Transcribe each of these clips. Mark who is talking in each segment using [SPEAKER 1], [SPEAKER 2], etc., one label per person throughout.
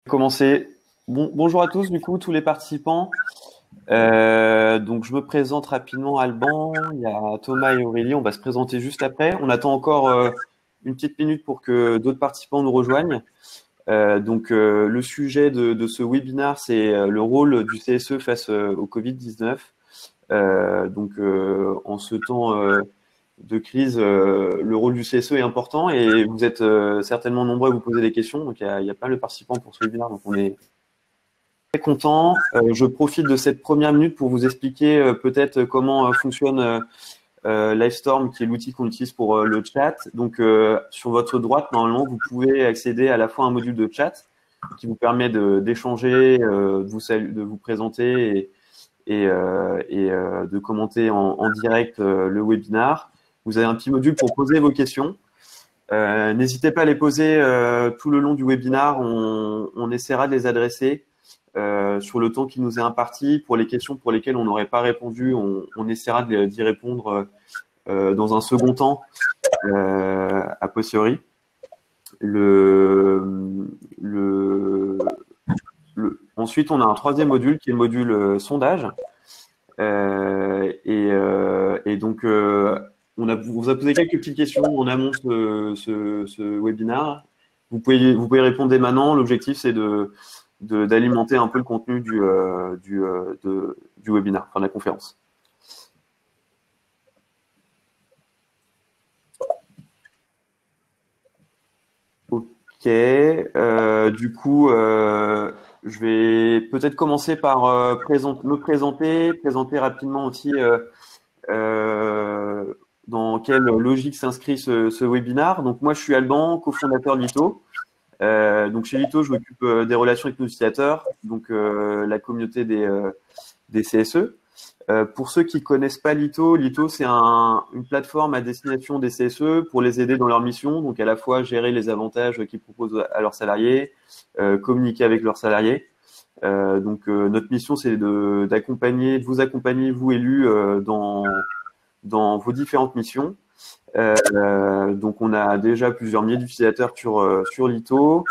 [SPEAKER 1] Commencer. Bonjour à tous, du coup, tous les participants. Donc, je me présente rapidement, Alban. Il y a Thomas et Aurélie. On va se présenter juste après. On attend encore une petite minute pour que d'autres participants nous rejoignent. Le sujet de ce webinaire, c'est le rôle du CSE face au Covid-19. En ce temps de crise, le rôle du CSE est important et vous êtes certainement nombreux à vous poser des questions. Donc, il y a pas mal de participants pour ce webinaire. Donc, on est très content. Je profite de cette première minute pour vous expliquer peut-être comment fonctionne Livestorm, qui est l'outil qu'on utilise pour le chat. Donc, sur votre droite, normalement, vous pouvez accéder à la fois à un module de chat qui vous permet d'échanger, de vous présenter et de commenter en direct le webinaire. Vous avez un petit module pour poser vos questions. N'hésitez pas à les poser tout le long du webinaire. On essaiera de les adresser sur le temps qui nous est imparti. Pour les questions pour lesquelles on n'aurait pas répondu, on essaiera d'y répondre dans un second temps a posteriori. Ensuite, on a un troisième module qui est le module sondage. On vous a posé quelques petites questions en amont de ce webinaire. Vous pouvez répondre dès maintenant. L'objectif, c'est d'alimenter un peu le contenu du webinaire, enfin de la conférence. Ok. Je vais peut-être commencer par me présenter rapidement aussi dans quelle logique s'inscrit ce webinaire. Donc moi, je suis Alban, cofondateur de Lito. Donc chez Lito, je m'occupe des relations avec nos utilisateurs, donc la communauté des CSE. Pour ceux qui connaissent pas Lito, c'est une plateforme à destination des CSE pour les aider dans leur mission, donc à la fois gérer les avantages qu'ils proposent à leurs salariés, communiquer avec leurs salariés. Notre mission, c'est de vous accompagner, vous élus, dans vos différentes missions. Donc on a déjà plusieurs milliers d'utilisateurs sur Lito.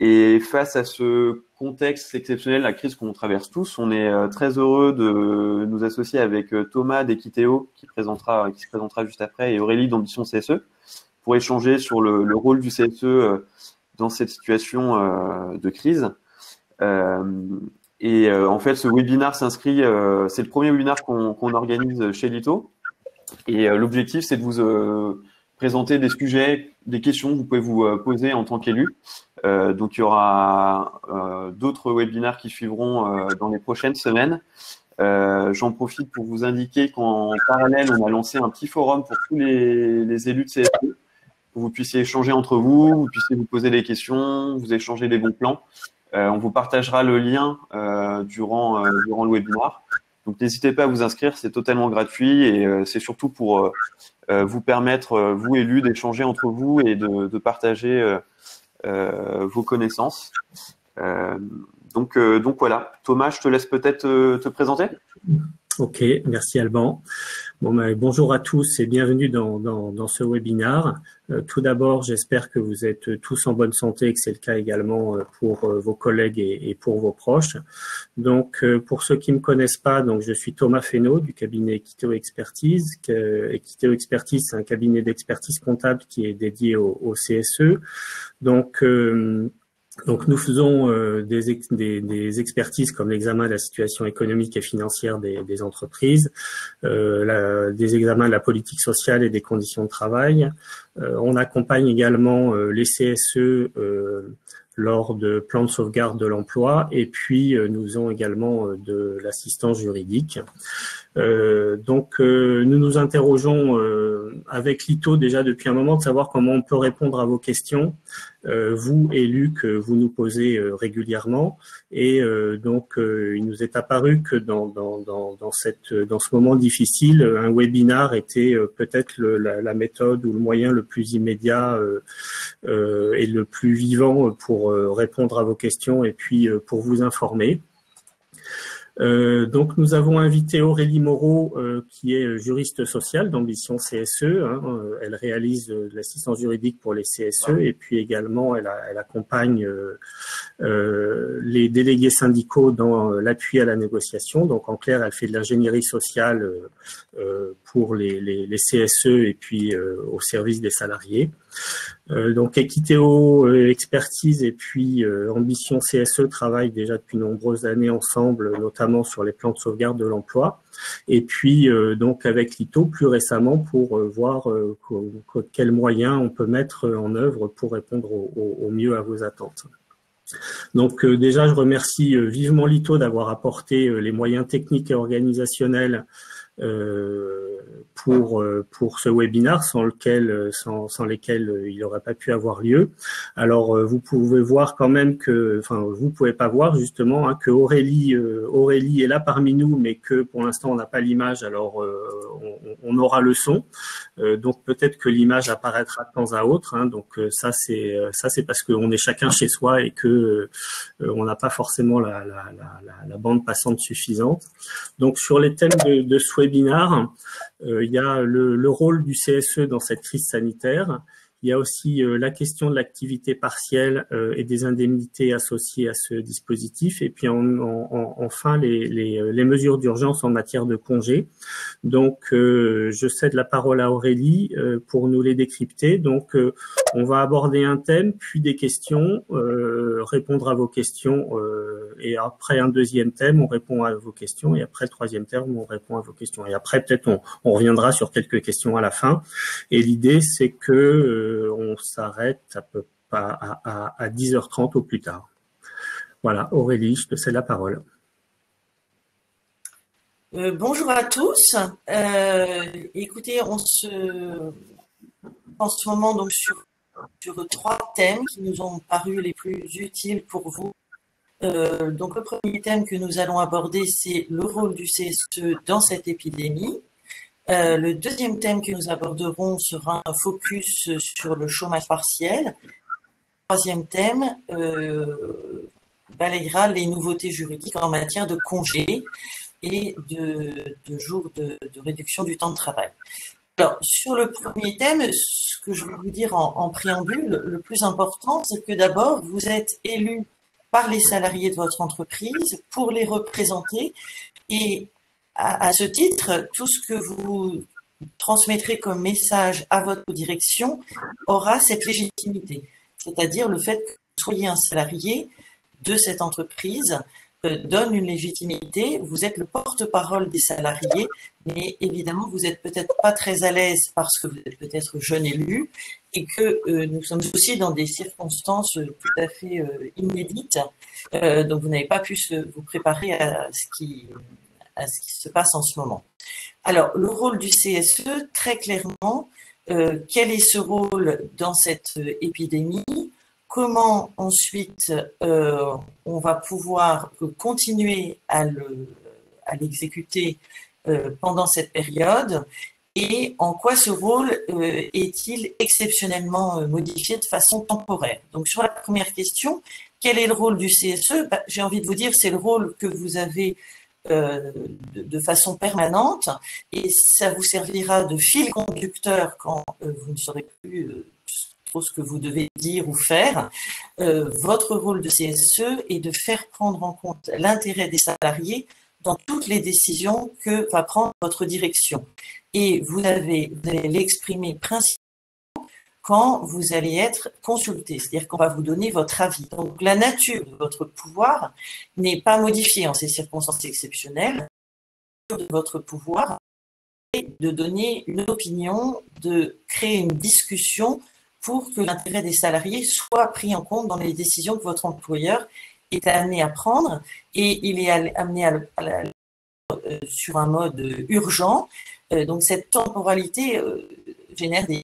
[SPEAKER 1] Et face à ce contexte exceptionnel, la crise qu'on traverse tous, on est très heureux de nous associer avec Thomas d'Equiteo qui se présentera juste après, et Aurélie d'Ambition CSE pour échanger sur le rôle du CSE dans cette situation de crise. En fait, ce webinaire s'inscrit, c'est le premier webinaire qu'on organise chez Lito. Et l'objectif, c'est de vous présenter des sujets, des questions que vous pouvez vous poser en tant qu'élu. Donc, il y aura d'autres webinaires qui suivront dans les prochaines semaines. J'en profite pour vous indiquer qu'en parallèle, on a lancé un petit forum pour tous les élus de CSE, pour que vous puissiez échanger entre vous puissiez vous poser des questions, vous échanger des bons plans. On vous partagera le lien durant le webinaire. Donc, n'hésitez pas à vous inscrire, c'est totalement gratuit et c'est surtout pour vous permettre, vous élus, d'échanger entre vous et de partager vos connaissances. Donc voilà. Thomas, je te laisse peut-être te présenter.
[SPEAKER 2] Ok, merci Alban. Bonjour à tous et bienvenue dans ce webinaire. Tout d'abord, j'espère que vous êtes tous en bonne santé et que c'est le cas également pour vos collègues et pour vos proches. Donc, pour ceux qui ne me connaissent pas, donc je suis Thomas Fesneau du cabinet Equiteo Expertise. Equiteo Expertise, c'est un cabinet d'expertise comptable qui est dédié au CSE. Donc nous faisons des expertises comme l'examen de la situation économique et financière des entreprises, des examens de la politique sociale et des conditions de travail. On accompagne également les CSE lors de plans de sauvegarde de l'emploi et puis nous faisons également de l'assistance juridique. Nous nous interrogeons avec Lito déjà depuis un moment de savoir comment on peut répondre à vos questions, vous élus que vous nous posez régulièrement, et il nous est apparu que dans ce moment difficile, un webinar était peut-être la méthode ou le moyen le plus immédiat et le plus vivant pour répondre à vos questions et puis pour vous informer. Donc nous avons invité Aurélie Moreau, qui est juriste sociale d'Ambition CSE. Elle réalise de l'assistance juridique pour les CSE et puis également elle accompagne les délégués syndicaux dans l'appui à la négociation. Donc en clair, elle fait de l'ingénierie sociale pour les CSE et puis au service des salariés. Donc Equitéo Expertise et puis Ambition CSE travaillent déjà depuis nombreuses années ensemble, notamment sur les plans de sauvegarde de l'emploi. Et puis donc avec Lito plus récemment pour voir quels moyens on peut mettre en œuvre pour répondre au mieux à vos attentes. Donc déjà, je remercie vivement Lito d'avoir apporté les moyens techniques et organisationnels pour ce webinaire sans lesquels il n'aurait pas pu avoir lieu. Alors vous pouvez voir quand même que, enfin vous pouvez pas voir justement que Aurélie est là parmi nous, mais que pour l'instant on n'a pas l'image. Alors on aura le son, donc peut-être que l'image apparaîtra de temps à autre. Donc ça c'est parce qu'on est chacun chez soi et que on n'a pas forcément la bande passante suffisante. Donc sur les thèmes de ce webinaire, il y a le rôle du CSE dans cette crise sanitaire. Il y a aussi la question de l'activité partielle et des indemnités associées à ce dispositif. Et puis enfin, les mesures d'urgence en matière de congés. Donc, je cède la parole à Aurélie pour nous les décrypter. Donc, on va aborder un thème, puis des questions, répondre à vos questions. Et après un deuxième thème, on répond à vos questions. Et après le troisième thème, on répond à vos questions. Et après, peut-être, on reviendra sur quelques questions à la fin. Et l'idée, c'est que on s'arrête à peu près à 10h30 au plus tard. Voilà, Aurélie, je te cède la parole.
[SPEAKER 3] Bonjour à tous. Écoutez, en ce moment donc sur 3 thèmes qui nous ont paru les plus utiles pour vous. Donc le premier thème que nous allons aborder, c'est le rôle du CSE dans cette épidémie. Le deuxième thème que nous aborderons sera un focus sur le chômage partiel. Le troisième thème balayera les nouveautés juridiques en matière de congés et de jours de réduction du temps de travail. Alors, sur le premier thème, ce que je vais vous dire en préambule, le plus important, c'est que d'abord, vous êtes élu par les salariés de votre entreprise pour les représenter et à ce titre, tout ce que vous transmettrez comme message à votre direction aura cette légitimité, c'est-à-dire le fait que vous soyez un salarié de cette entreprise donne une légitimité. Vous êtes le porte-parole des salariés, mais évidemment, vous n'êtes peut-être pas très à l'aise parce que vous êtes peut-être jeune élu et que nous sommes aussi dans des circonstances tout à fait inédites, donc vous n'avez pas pu vous préparer à ce qui se passe en ce moment. Alors, le rôle du CSE, très clairement, quel est ce rôle dans cette épidémie? Comment ensuite on va pouvoir continuer à l'exécuter pendant cette période? Et en quoi ce rôle est-il exceptionnellement modifié de façon temporaire? Donc, sur la première question, quel est le rôle du CSE? J'ai envie de vous dire, c'est le rôle que vous avez de façon permanente et ça vous servira de fil conducteur quand vous ne saurez plus trop ce que vous devez dire ou faire. Votre rôle de CSE est de faire prendre en compte l'intérêt des salariés dans toutes les décisions que va prendre votre direction. Et vous allez l'exprimer principalement quand vous allez être consulté, c'est-à-dire qu'on va vous donner votre avis. Donc, la nature de votre pouvoir n'est pas modifiée en ces circonstances exceptionnelles. La nature de votre pouvoir est de donner une opinion, de créer une discussion pour que l'intérêt des salariés soit pris en compte dans les décisions que votre employeur est amené à prendre. Et il est amené sur un mode urgent. Donc, cette temporalité génère des...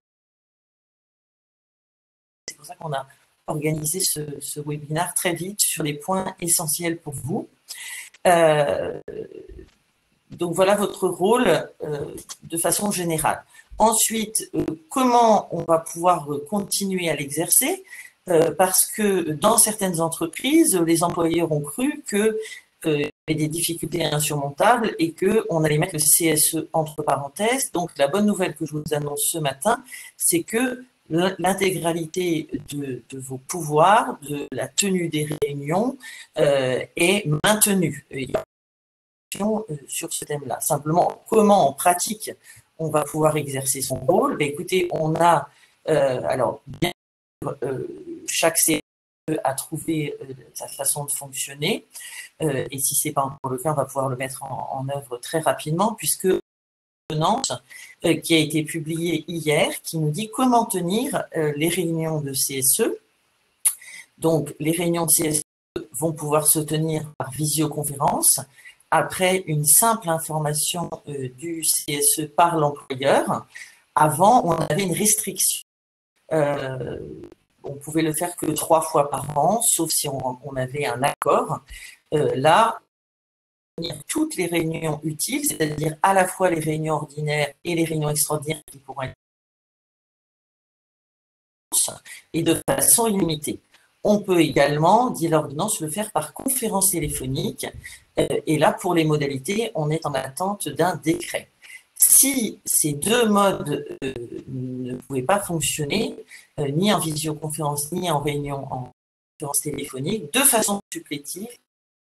[SPEAKER 3] C'est pour ça qu'on a organisé ce webinaire très vite sur les points essentiels pour vous. Donc voilà votre rôle de façon générale. Ensuite, comment on va pouvoir continuer à l'exercer? Parce que dans certaines entreprises, les employeurs ont cru qu'il y avait des difficultés insurmontables et qu'on allait mettre le CSE entre parenthèses. Donc la bonne nouvelle que je vous annonce ce matin, c'est que l'intégralité de vos pouvoirs, de la tenue des réunions est maintenue. Il y a une question sur ce thème-là. Simplement, comment en pratique on va pouvoir exercer son rôle? Écoutez, on a, alors bien sûr, chaque CSE a trouvé sa façon de fonctionner, et si ce n'est pas encore le cas, on va pouvoir le mettre en œuvre très rapidement, puisque qui a été publié hier, qui nous dit comment tenir les réunions de CSE. Donc, les réunions de CSE vont pouvoir se tenir par visioconférence après une simple information du CSE par l'employeur. Avant, on avait une restriction. On pouvait le faire que 3 fois par an, sauf si on avait un accord. Là, toutes les réunions utiles, c'est-à-dire à la fois les réunions ordinaires et les réunions extraordinaires qui pourront être et de façon illimitée. On peut également, dit l'ordonnance, le faire par conférence téléphonique. Et là, pour les modalités, on est en attente d'un décret. Si ces deux modes ne pouvaient pas fonctionner, ni en visioconférence, ni en réunion en conférence téléphonique, de façon supplétive,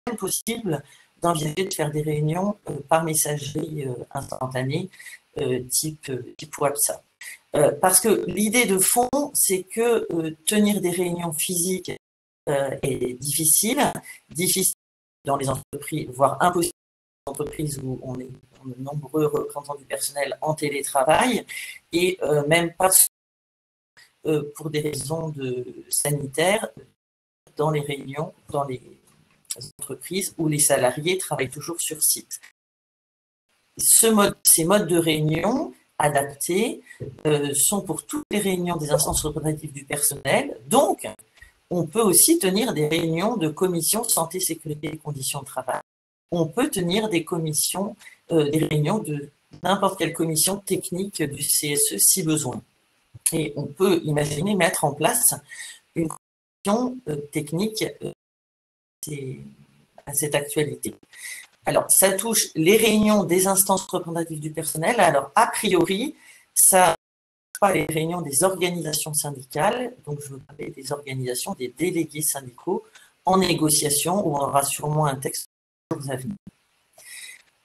[SPEAKER 3] il est possible d'envisager de faire des réunions par messagerie instantanée type WhatsApp. Parce que l'idée de fond, c'est que tenir des réunions physiques est difficile dans les entreprises, voire impossible dans les entreprises où on est nombreux représentants du personnel en télétravail, et même pas pour des raisons sanitaires dans les réunions, dans les entreprises où les salariés travaillent toujours sur site. Ces modes de réunion adaptés sont pour toutes les réunions des instances représentatives du personnel. Donc, on peut aussi tenir des réunions de commission santé, sécurité et conditions de travail. On peut tenir des commissions, des réunions de n'importe quelle commission technique du CSE si besoin. Et on peut imaginer mettre en place une commission technique à cette actualité. Alors, ça touche les réunions des instances représentatives du personnel. Alors, a priori, ça ne touche pas les réunions des organisations syndicales. Donc, je veux parler des organisations des délégués syndicaux en négociation, où on aura sûrement un texte aux jours à venir.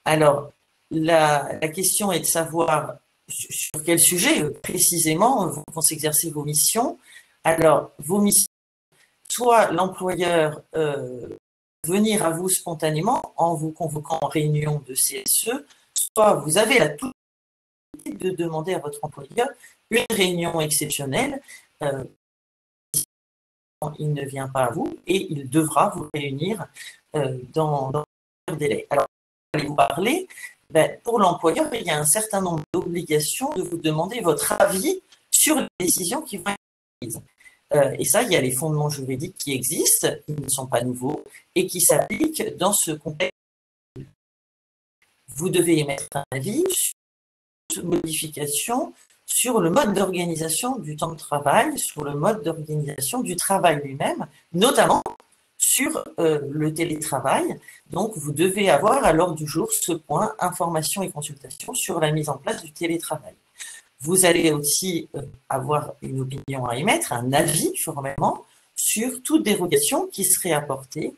[SPEAKER 3] Alors, la question est de savoir sur quel sujet précisément vont s'exercer vos missions. Alors, vos missions, soit l'employeur venir à vous spontanément en vous convoquant en réunion de CSE, soit vous avez la possibilité de demander à votre employeur une réunion exceptionnelle. Il ne vient pas à vous et il devra vous réunir dans un délai. Alors, je vais vous parler. Pour l'employeur, il y a un certain nombre d'obligations de vous demander votre avis sur les décisions qui vont être prises. Et ça, il y a les fondements juridiques qui existent, qui ne sont pas nouveaux, et qui s'appliquent dans ce contexte. Vous devez émettre un avis sur toute modification sur le mode d'organisation du temps de travail, sur le mode d'organisation du travail lui-même, notamment sur le télétravail. Donc, vous devez avoir à l'ordre du jour ce point, information et consultation sur la mise en place du télétravail. Vous allez aussi avoir une opinion à émettre, un avis formellement, sur toute dérogation qui serait apportée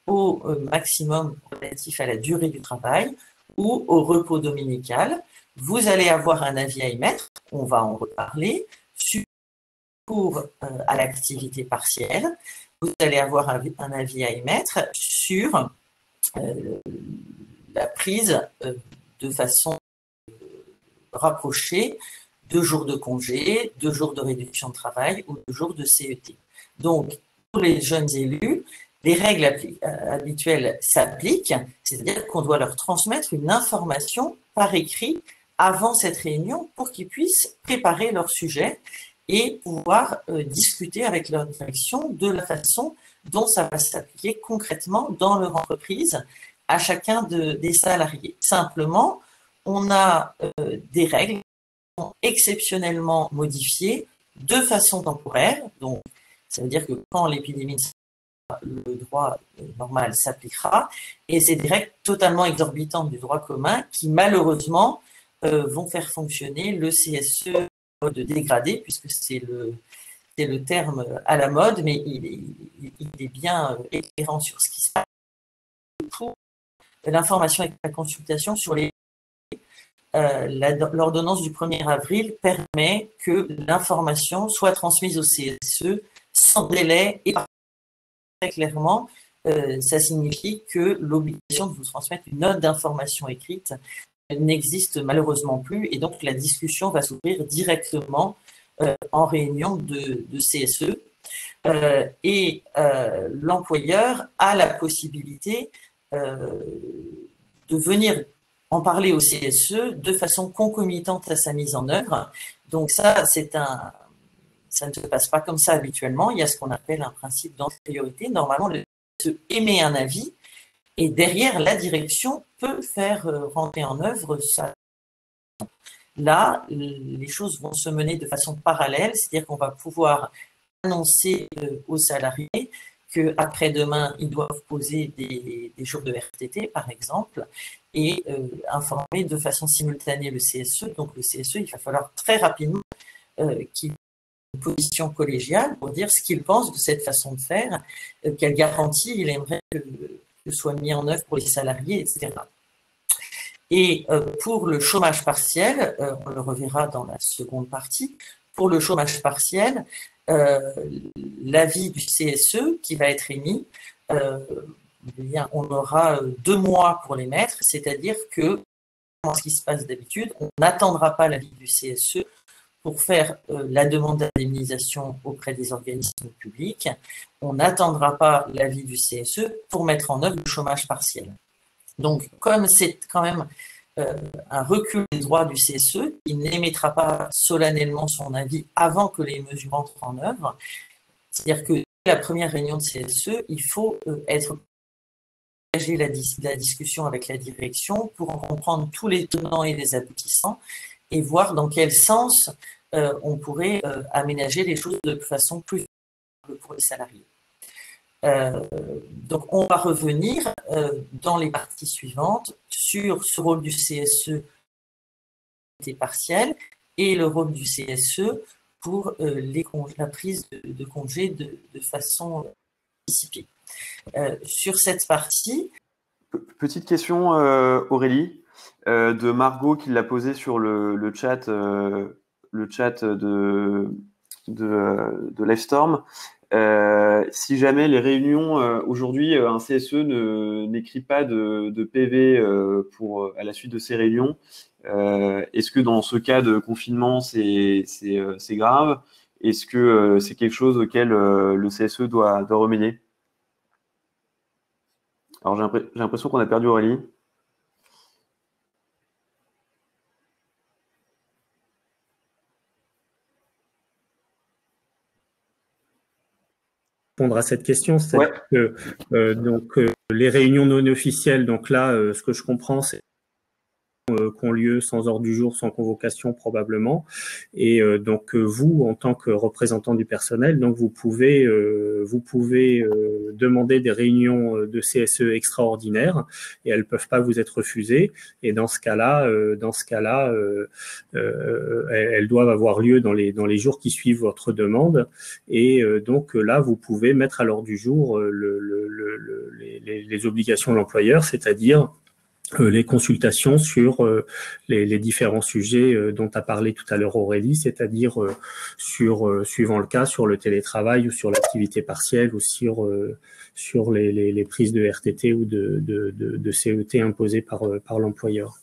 [SPEAKER 3] au maximum relatif à la durée du travail ou au repos dominical. Vous allez avoir un avis à émettre, on va en reparler, sur recours à l'activité partielle. Vous allez avoir un avis à émettre sur la prise de façon rapprochée 2 jours de congé, 2 jours de réduction de travail ou 2 jours de CET. Donc, pour les jeunes élus, les règles habituelles s'appliquent, c'est-à-dire qu'on doit leur transmettre une information par écrit avant cette réunion pour qu'ils puissent préparer leur sujet et pouvoir discuter avec leur direction de la façon dont ça va s'appliquer concrètement dans leur entreprise à chacun des salariés. Simplement, on a des règles exceptionnellement modifiées de façon temporaire. Donc, ça veut dire que quand l'épidémie, le droit normal s'appliquera, et c'est des règles totalement exorbitantes du droit commun qui, malheureusement, vont faire fonctionner le CSE mode dégradé, puisque c'est le terme à la mode, mais il est bien éclairant sur ce qui se passe pour l'information et la consultation sur les l'ordonnance du 1er avril permet que l'information soit transmise au CSE sans délai et très clairement, ça signifie que l'obligation de vous transmettre une note d'information écrite n'existe malheureusement plus et donc la discussion va s'ouvrir directement en réunion de CSE et l'employeur a la possibilité de venir en parler au CSE de façon concomitante à sa mise en œuvre. Donc ça ne se passe pas comme ça habituellement. Il y a ce qu'on appelle un principe d'antériorité. Normalement, le CSE émet un avis et derrière, la direction peut faire rentrer en œuvre ça. Là, les choses vont se mener de façon parallèle, c'est-à-dire qu'on va pouvoir annoncer aux salariés qu'après-demain, ils doivent poser des jours de RTT, par exemple, et informer de façon simultanée le CSE. Donc, le CSE, il va falloir très rapidement qu'il ait une position collégiale pour dire ce qu'il pense de cette façon de faire, quelle garantie il aimerait que soit mis en œuvre pour les salariés, etc. Et pour le chômage partiel, on le reverra dans la seconde partie, pour le chômage partiel, l'avis du CSE qui va être émis, on aura 2 mois pour l'émettre, c'est-à-dire que, ce qui se passe d'habitude, on n'attendra pas l'avis du CSE pour faire la demande d'indemnisation auprès des organismes publics, on n'attendra pas l'avis du CSE pour mettre en œuvre le chômage partiel. Donc, comme c'est quand même un recul des droits du CSE, il n'émettra pas solennellement son avis avant que les mesures entrent en œuvre. C'est-à-dire que la première réunion de CSE, il faut engager la discussion avec la direction pour en comprendre tous les tenants et les aboutissants et voir dans quel sens on pourrait aménager les choses de façon plus favorable pour les salariés. Donc, on va revenir dans les parties suivantes sur ce rôle du CSE partiel et le rôle du CSE pour la prise de congés de façon anticipée. Sur cette partie...
[SPEAKER 1] Petite question, Aurélie, de Margot qui l'a posée sur le chat de Livestorm. Si jamais les réunions, aujourd'hui, un CSE n'écrit pas de PV à la suite de ces réunions, est-ce que dans ce cas de confinement, c'est grave? Est-ce que c'est quelque chose auquel le CSE doit remédier? Alors, j'ai l'impression qu'on a perdu Aurélie.
[SPEAKER 2] Répondre à cette question, c'est-à-dire que les réunions non officielles, donc là, ce que je comprends, c'est qu'ont lieu sans ordre du jour, sans convocation probablement. Et donc vous, en tant que représentant du personnel, donc vous pouvez demander des réunions de CSE extraordinaires et elles peuvent pas vous être refusées. Et dans ce cas-là, elles doivent avoir lieu dans les jours qui suivent votre demande. Et donc là, vous pouvez mettre à l'ordre du jour les obligations de l'employeur, c'est-à-dire les consultations sur les différents sujets dont a parlé tout à l'heure Aurélie, c'est-à-dire suivant le cas, sur le télétravail ou sur l'activité partielle ou sur les prises de RTT ou de CET imposées par l'employeur.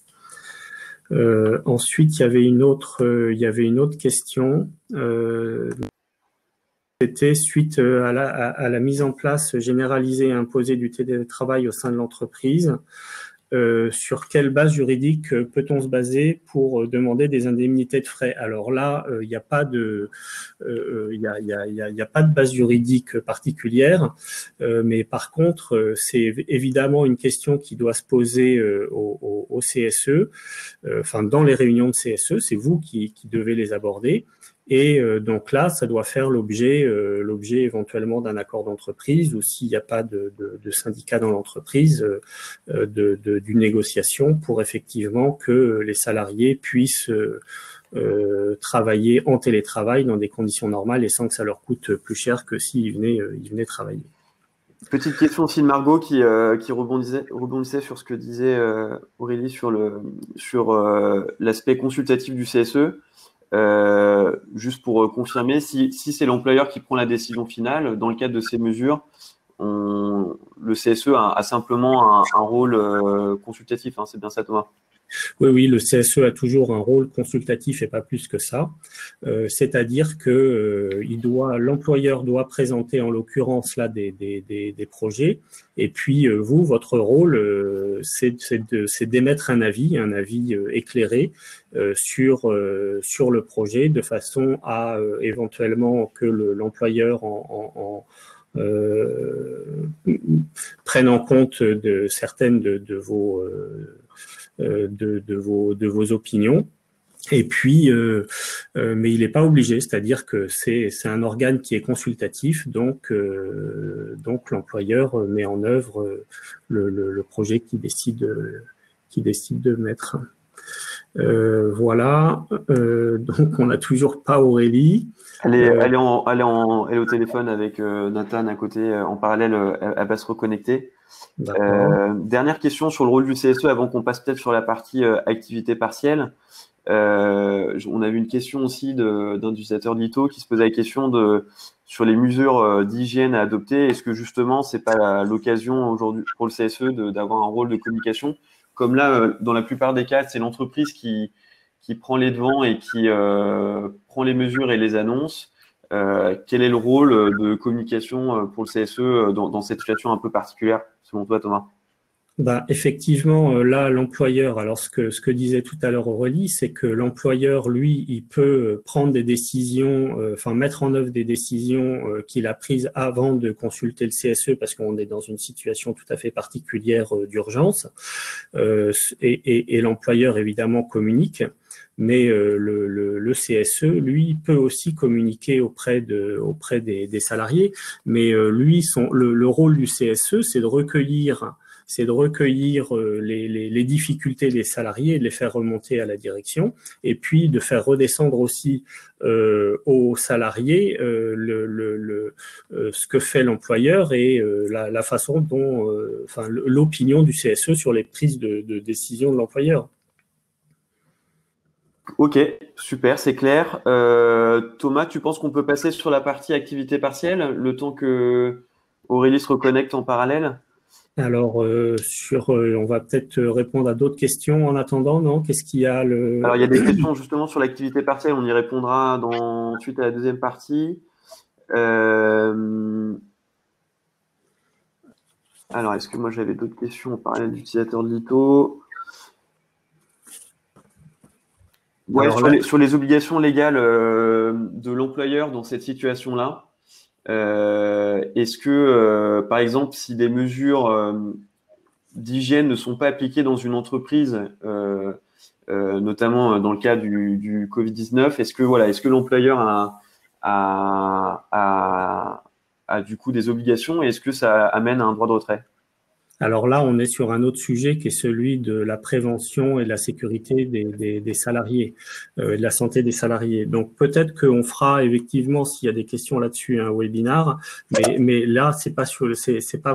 [SPEAKER 2] Ensuite, il y avait une autre question. C'était suite à la mise en place généralisée et imposée du télétravail au sein de l'entreprise. Sur quelle base juridique peut-on se baser pour demander des indemnités de frais? Alors là, il n'y a pas de base juridique particulière, mais par contre, c'est évidemment une question qui doit se poser au CSE, enfin dans les réunions de CSE, c'est vous qui devez les aborder. Et donc là, ça doit faire l'objet éventuellement d'un accord d'entreprise ou s'il n'y a pas de syndicat dans l'entreprise, d'une négociation pour effectivement que les salariés puissent travailler en télétravail dans des conditions normales et sans que ça leur coûte plus cher que s'ils venaient travailler.
[SPEAKER 1] Petite question aussi de Margot qui rebondissait sur ce que disait Aurélie sur l'aspect consultatif du CSE. Juste pour confirmer, si c'est l'employeur qui prend la décision finale, dans le cadre de ces mesures, le CSE a simplement un rôle consultatif, hein, c'est bien ça, Thomas?
[SPEAKER 2] Oui, le CSE a toujours un rôle consultatif et pas plus que ça. C'est-à-dire que l'employeur doit présenter en l'occurrence là des projets. Et puis vous, votre rôle, c'est d'émettre un avis éclairé sur le projet, de façon à éventuellement que l'employeur prenne en compte certaines de vos opinions. Et puis, mais il n'est pas obligé, c'est-à-dire que c'est un organe qui est consultatif, donc l'employeur met en œuvre le projet qu'il décide de mettre. Voilà. Donc on n'a toujours pas Aurélie.
[SPEAKER 1] Elle est au téléphone avec Nathan à côté en parallèle. Elle va se reconnecter. Dernière question sur le rôle du CSE avant qu'on passe peut-être sur la partie activité partielle. On a eu une question aussi d'un utilisateur de Lito qui se posait la question sur les mesures d'hygiène à adopter. Est-ce que justement c'est pas l'occasion aujourd'hui pour le CSE d'avoir un rôle de communication? Comme là, dans la plupart des cas, c'est l'entreprise qui prend les devants et qui prend les mesures et les annonce. Quel est le rôle de communication pour le CSE dans cette situation un peu particulière, selon toi, Thomas?
[SPEAKER 2] Effectivement, là, l'employeur, alors ce que disait tout à l'heure Aurélie, c'est que l'employeur, lui, il peut prendre des décisions, mettre en œuvre des décisions qu'il a prises avant de consulter le CSE, parce qu'on est dans une situation tout à fait particulière d'urgence, et l'employeur, évidemment, communique. Mais le CSE, lui, peut aussi communiquer auprès des salariés. Mais lui, le rôle du CSE, c'est de recueillir les difficultés des salariés et de les faire remonter à la direction, et puis de faire redescendre aussi aux salariés ce que fait l'employeur et la façon dont, l'opinion du CSE sur les prises de décision de l'employeur.
[SPEAKER 1] Ok, super, c'est clair. Thomas, tu penses qu'on peut passer sur la partie activité partielle, le temps que Aurélie se reconnecte en parallèle?
[SPEAKER 2] Alors, on va peut-être répondre à d'autres questions en attendant, non? Qu'est-ce qu'il y a
[SPEAKER 1] Alors, il y a des questions justement sur l'activité partielle, on y répondra suite à la deuxième partie. Alors, est-ce que moi j'avais d'autres questions en parallèle d'utilisateurs de Lito? Ouais, sur les obligations légales de l'employeur dans cette situation-là. Est-ce que, par exemple, si des mesures d'hygiène ne sont pas appliquées dans une entreprise, notamment dans le cas du Covid-19, est-ce que l'employeur a du coup des obligations et est-ce que ça amène à un droit de retrait?
[SPEAKER 2] Alors là, on est sur un autre sujet qui est celui de la prévention et de la sécurité des salariés, de la santé des salariés. Donc peut-être qu'on fera effectivement, s'il y a des questions là-dessus, un webinar, mais là c'est pas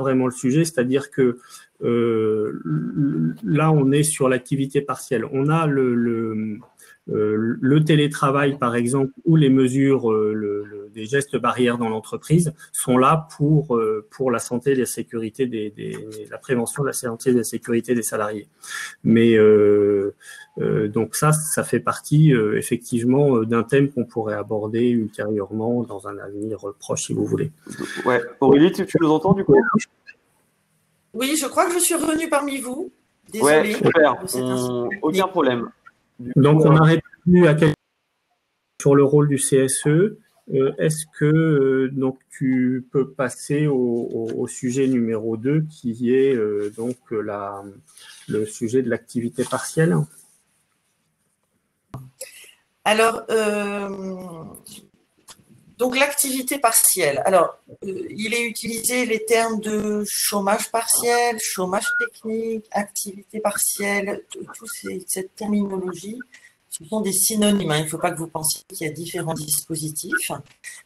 [SPEAKER 2] vraiment le sujet. C'est-à-dire que là, on est sur l'activité partielle. On a le télétravail, par exemple, ou les mesures, des gestes barrières dans l'entreprise sont là pour la santé et la sécurité la prévention de la santé et de la sécurité des salariés. Mais donc ça fait partie effectivement d'un thème qu'on pourrait aborder ultérieurement dans un avenir proche, si vous voulez.
[SPEAKER 1] Ouais, Aurélie, tu nous entends du coup?
[SPEAKER 3] Oui, je crois que je suis revenue parmi vous. Désolée.
[SPEAKER 1] Ouais, super. Aucun problème.
[SPEAKER 2] Donc, on a répondu à quelques sur le rôle du CSE. Est-ce que donc tu peux passer au sujet numéro 2 qui est donc le sujet de l'activité partielle?
[SPEAKER 3] Alors, donc l'activité partielle. Alors, il est utilisé les termes de chômage partiel, chômage technique, activité partielle, toute cette terminologie Ce sont des synonymes, hein. Il ne faut pas que vous pensiez qu'il y a différents dispositifs.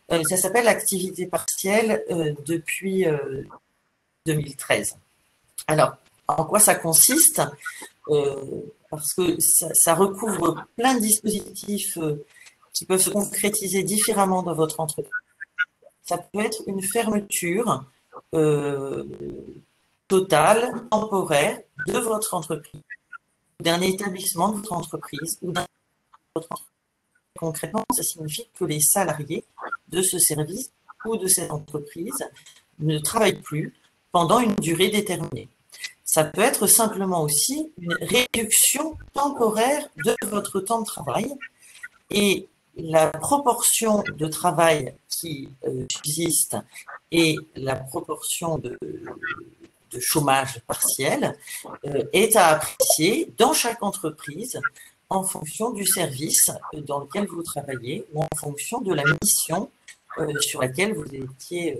[SPEAKER 3] Ça s'appelle activité partielle depuis 2013. Alors, en quoi ça consiste? Parce que ça recouvre plein de dispositifs qui peuvent se concrétiser différemment dans votre entreprise. Ça peut être une fermeture totale, temporaire de votre entreprise, d'un établissement de votre entreprise ou d'un autre entreprise. Concrètement, ça signifie que les salariés de ce service ou de cette entreprise ne travaillent plus pendant une durée déterminée. Ça peut être simplement aussi une réduction temporaire de votre temps de travail et la proportion de travail qui subsiste et la proportion de chômage partiel est à apprécier dans chaque entreprise en fonction du service dans lequel vous travaillez ou en fonction de la mission sur laquelle vous étiez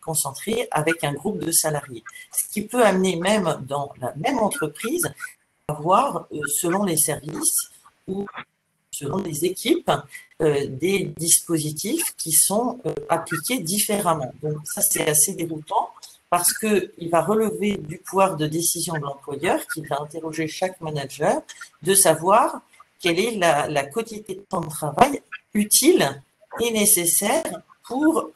[SPEAKER 3] concentré avec un groupe de salariés. Ce qui peut amener même dans la même entreprise à avoir, selon les services ou selon les équipes, des dispositifs qui sont appliqués différemment. Donc ça, c'est assez déroutant parce qu'il va relever du pouvoir de décision de l'employeur qui va interroger chaque manager de savoir quelle est la quantité de temps de travail utile et nécessaire pour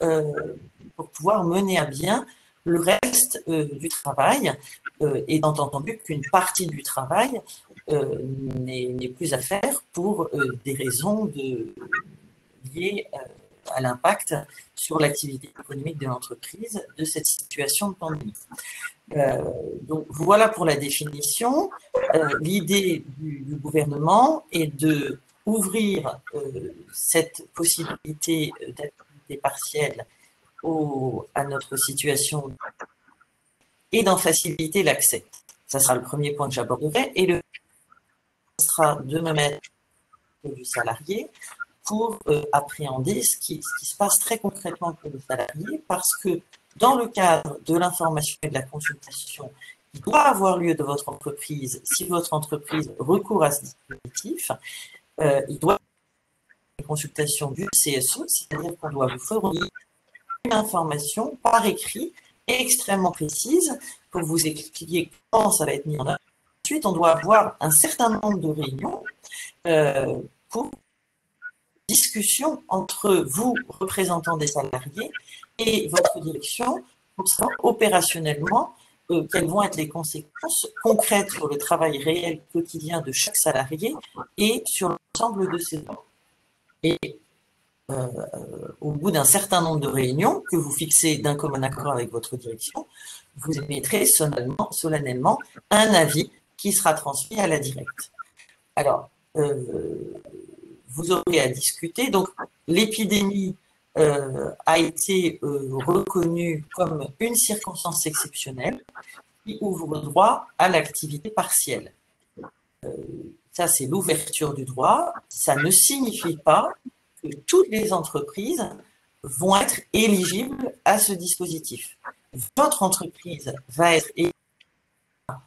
[SPEAKER 3] pouvoir mener à bien le reste du travail, étant entendu qu'une partie du travail n'est plus à faire pour des raisons liées à l'impact sur l'activité économique de l'entreprise de cette situation de pandémie. Donc voilà pour la définition. L'idée du gouvernement est de ouvrir cette possibilité d'activité partielle à notre situation et d'en faciliter l'accès. Ça sera le premier point que j'aborderai. Et le sera de me mettre du salarié pour appréhender ce qui se passe très concrètement pour le salarié, parce que dans le cadre de l'information et de la consultation qui doit avoir lieu de votre entreprise, si votre entreprise recourt à ce dispositif, il doit y avoir une consultation du CSE, c'est-à-dire qu'on doit vous fournir une information par écrit extrêmement précise pour vous expliquer comment ça va être mis en œuvre. Ensuite, on doit avoir un certain nombre de réunions pour discussion entre vous, représentants des salariés, et votre direction pour savoir opérationnellement quelles vont être les conséquences concrètes sur le travail réel quotidien de chaque salarié et sur l'ensemble de ses ordres. Et au bout d'un certain nombre de réunions que vous fixez d'un commun accord avec votre direction, vous émettrez solennellement un avis qui sera transmis à la directe. Alors, vous aurez à discuter. Donc, l'épidémie a été reconnue comme une circonstance exceptionnelle qui ouvre droit à l'activité partielle. Ça, c'est l'ouverture du droit. Ça ne signifie pas que toutes les entreprises vont être éligibles à ce dispositif. Votre entreprise va être éligible à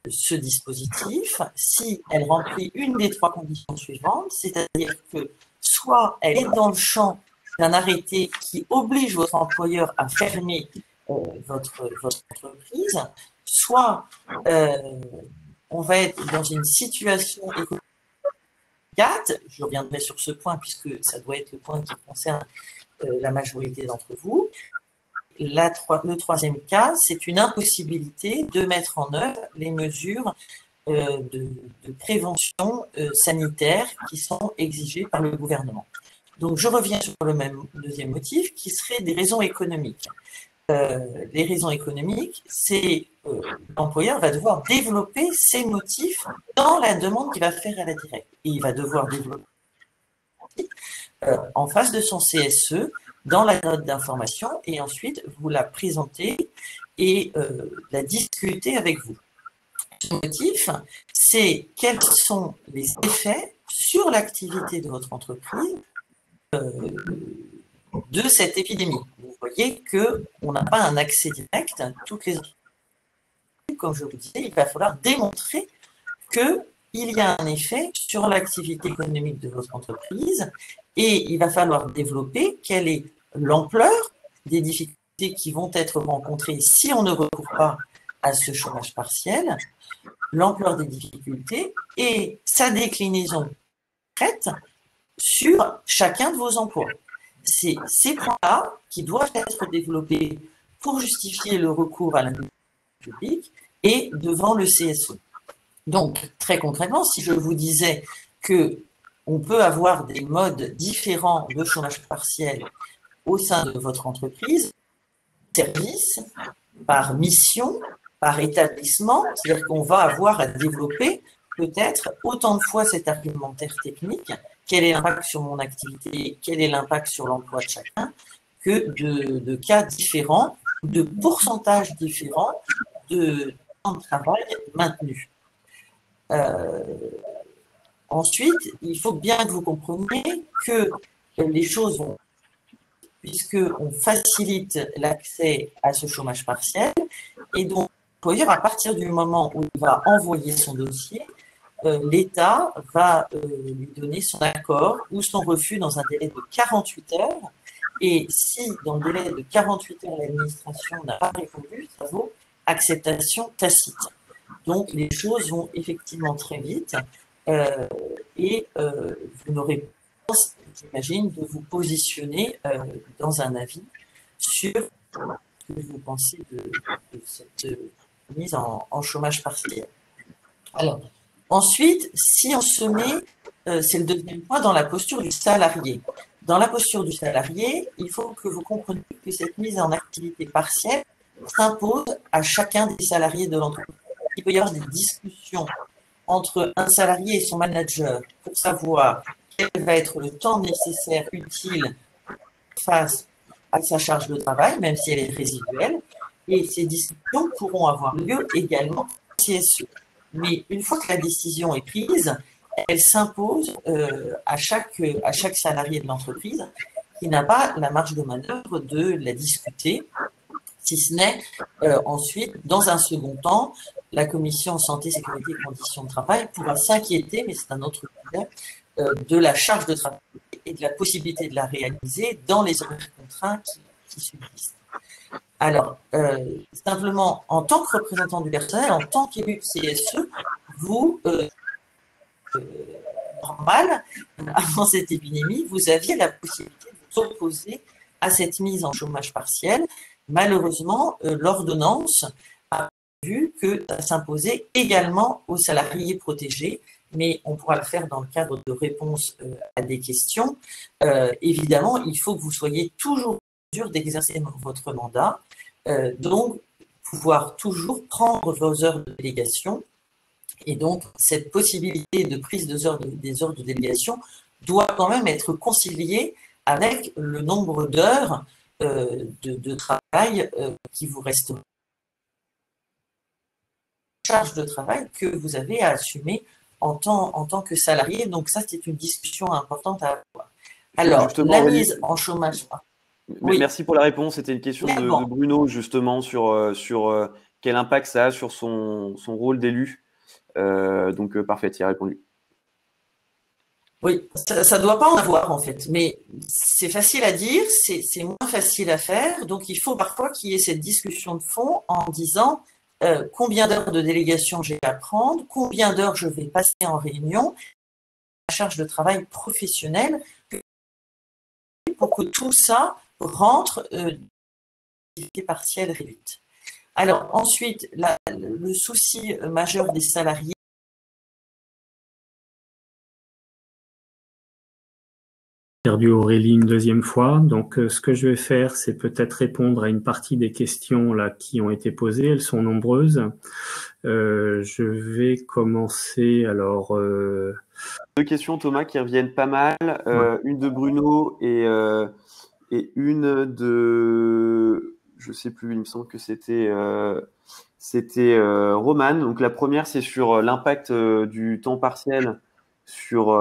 [SPEAKER 3] ce dispositif si elle remplit une des trois conditions suivantes, c'est-à-dire que soit elle est dans le champ d'un arrêté qui oblige votre employeur à fermer votre entreprise, soit on va être dans une situation économique. Je reviendrai sur ce point puisque ça doit être le point qui concerne la majorité d'entre vous. Le troisième cas, c'est une impossibilité de mettre en œuvre les mesures de prévention sanitaire qui sont exigées par le gouvernement. Donc, je reviens sur le deuxième motif qui serait des raisons économiques. Les raisons économiques, c'est l'employeur va devoir développer ces motifs dans la demande qu'il va faire à la directe. Et il va devoir développer en face de son CSE dans la note d'information et ensuite vous la présenter et la discuter avec vous. Ce motif, c'est quels sont les effets sur l'activité de votre entreprise de cette épidémie. Vous voyez qu'on n'a pas un accès direct à toutes les entreprises. Comme je vous disais, il va falloir démontrer que il y a un effet sur l'activité économique de votre entreprise et il va falloir développer quelle est l'ampleur des difficultés qui vont être rencontrées si on ne recourt pas à ce chômage partiel, l'ampleur des difficultés et sa déclinaison concrète sur chacun de vos emplois. C'est ces points-là qui doivent être développés pour justifier le recours à l'indemnité publique et devant le CSE. Donc, très concrètement, si je vous disais qu'on peut avoir des modes différents de chômage partiel au sein de votre entreprise, service, par mission, par établissement, c'est-à-dire qu'on va avoir à développer peut-être autant de fois cet argumentaire technique, quel est l'impact sur mon activité, quel est l'impact sur l'emploi de chacun, que de cas différents, de pourcentages différents de temps de travail maintenu. Ensuite, il faut bien que vous compreniez que les choses vont, puisqu'on facilite l'accès à ce chômage partiel, et donc, à partir du moment où il va envoyer son dossier, l'État va lui donner son accord ou son refus dans un délai de 48 heures. Et si, dans le délai de 48 heures, l'administration n'a pas répondu, ça vaut acceptation tacite. Donc, les choses vont effectivement très vite et vous n'aurez pas, j'imagine, de vous positionner dans un avis sur ce que vous pensez de cette mise en chômage partiel. Alors, ensuite, si on se met, c'est le deuxième point, dans la posture du salarié. Dans la posture du salarié, il faut que vous compreniez que cette mise en activité partielle s'impose à chacun des salariés de l'entreprise. Il peut y avoir des discussions entre un salarié et son manager pour savoir quel va être le temps nécessaire, utile, face à sa charge de travail, même si elle est résiduelle. Et ces discussions pourront avoir lieu également au CSE. Mais une fois que la décision est prise, elle s'impose à chaque salarié de l'entreprise qui n'a pas la marge de manœuvre de la discuter, si ce n'est ensuite, dans un second temps, la commission santé, sécurité et conditions de travail pourra s'inquiéter, mais c'est un autre sujet, de la charge de travail et de la possibilité de la réaliser dans les horaires contraints qui subsistent. Alors, simplement, en tant que représentant du personnel, en tant qu'élu CSE, vous, normal, avant cette épidémie, vous aviez la possibilité de vous opposer à cette mise en chômage partiel. Malheureusement, l'ordonnance a vu que ça s'imposait également aux salariés protégés, mais on pourra le faire dans le cadre de réponses à des questions. Évidemment, il faut que vous soyez toujours en mesure d'exercer votre mandat, donc pouvoir toujours prendre vos heures de délégation. Et donc, cette possibilité de prise des heures de délégation doit quand même être conciliée avec le nombre d'heures de travail qui vous reste, charge de travail que vous avez à assumer en tant que salarié. Donc ça, c'est une discussion importante à avoir. Alors, justement, la mise en chômage.
[SPEAKER 1] Oui. Merci pour la réponse. C'était une question de Bruno, justement, sur quel impact ça a sur son rôle d'élu. Donc, parfait, tu y as répondu.
[SPEAKER 3] Oui, ça ne doit pas en avoir en fait, mais c'est facile à dire, c'est moins facile à faire, donc il faut parfois qu'il y ait cette discussion de fond en disant combien d'heures de délégation j'ai à prendre, combien d'heures je vais passer en réunion, la charge de travail professionnelle, pour que tout ça rentre d'activité partielle réduite. Alors ensuite, le souci majeur des salariés,
[SPEAKER 2] perdu Aurélie une deuxième fois. Donc, ce que je vais faire, c'est peut-être répondre à une partie des questions là qui ont été posées. Elles sont nombreuses. Je vais commencer. Alors,
[SPEAKER 1] deux questions, Thomas, qui reviennent pas mal. Une de Bruno et une de, je sais plus. Il me semble que c'était Romane. Donc, la première, c'est sur l'impact du temps partiel sur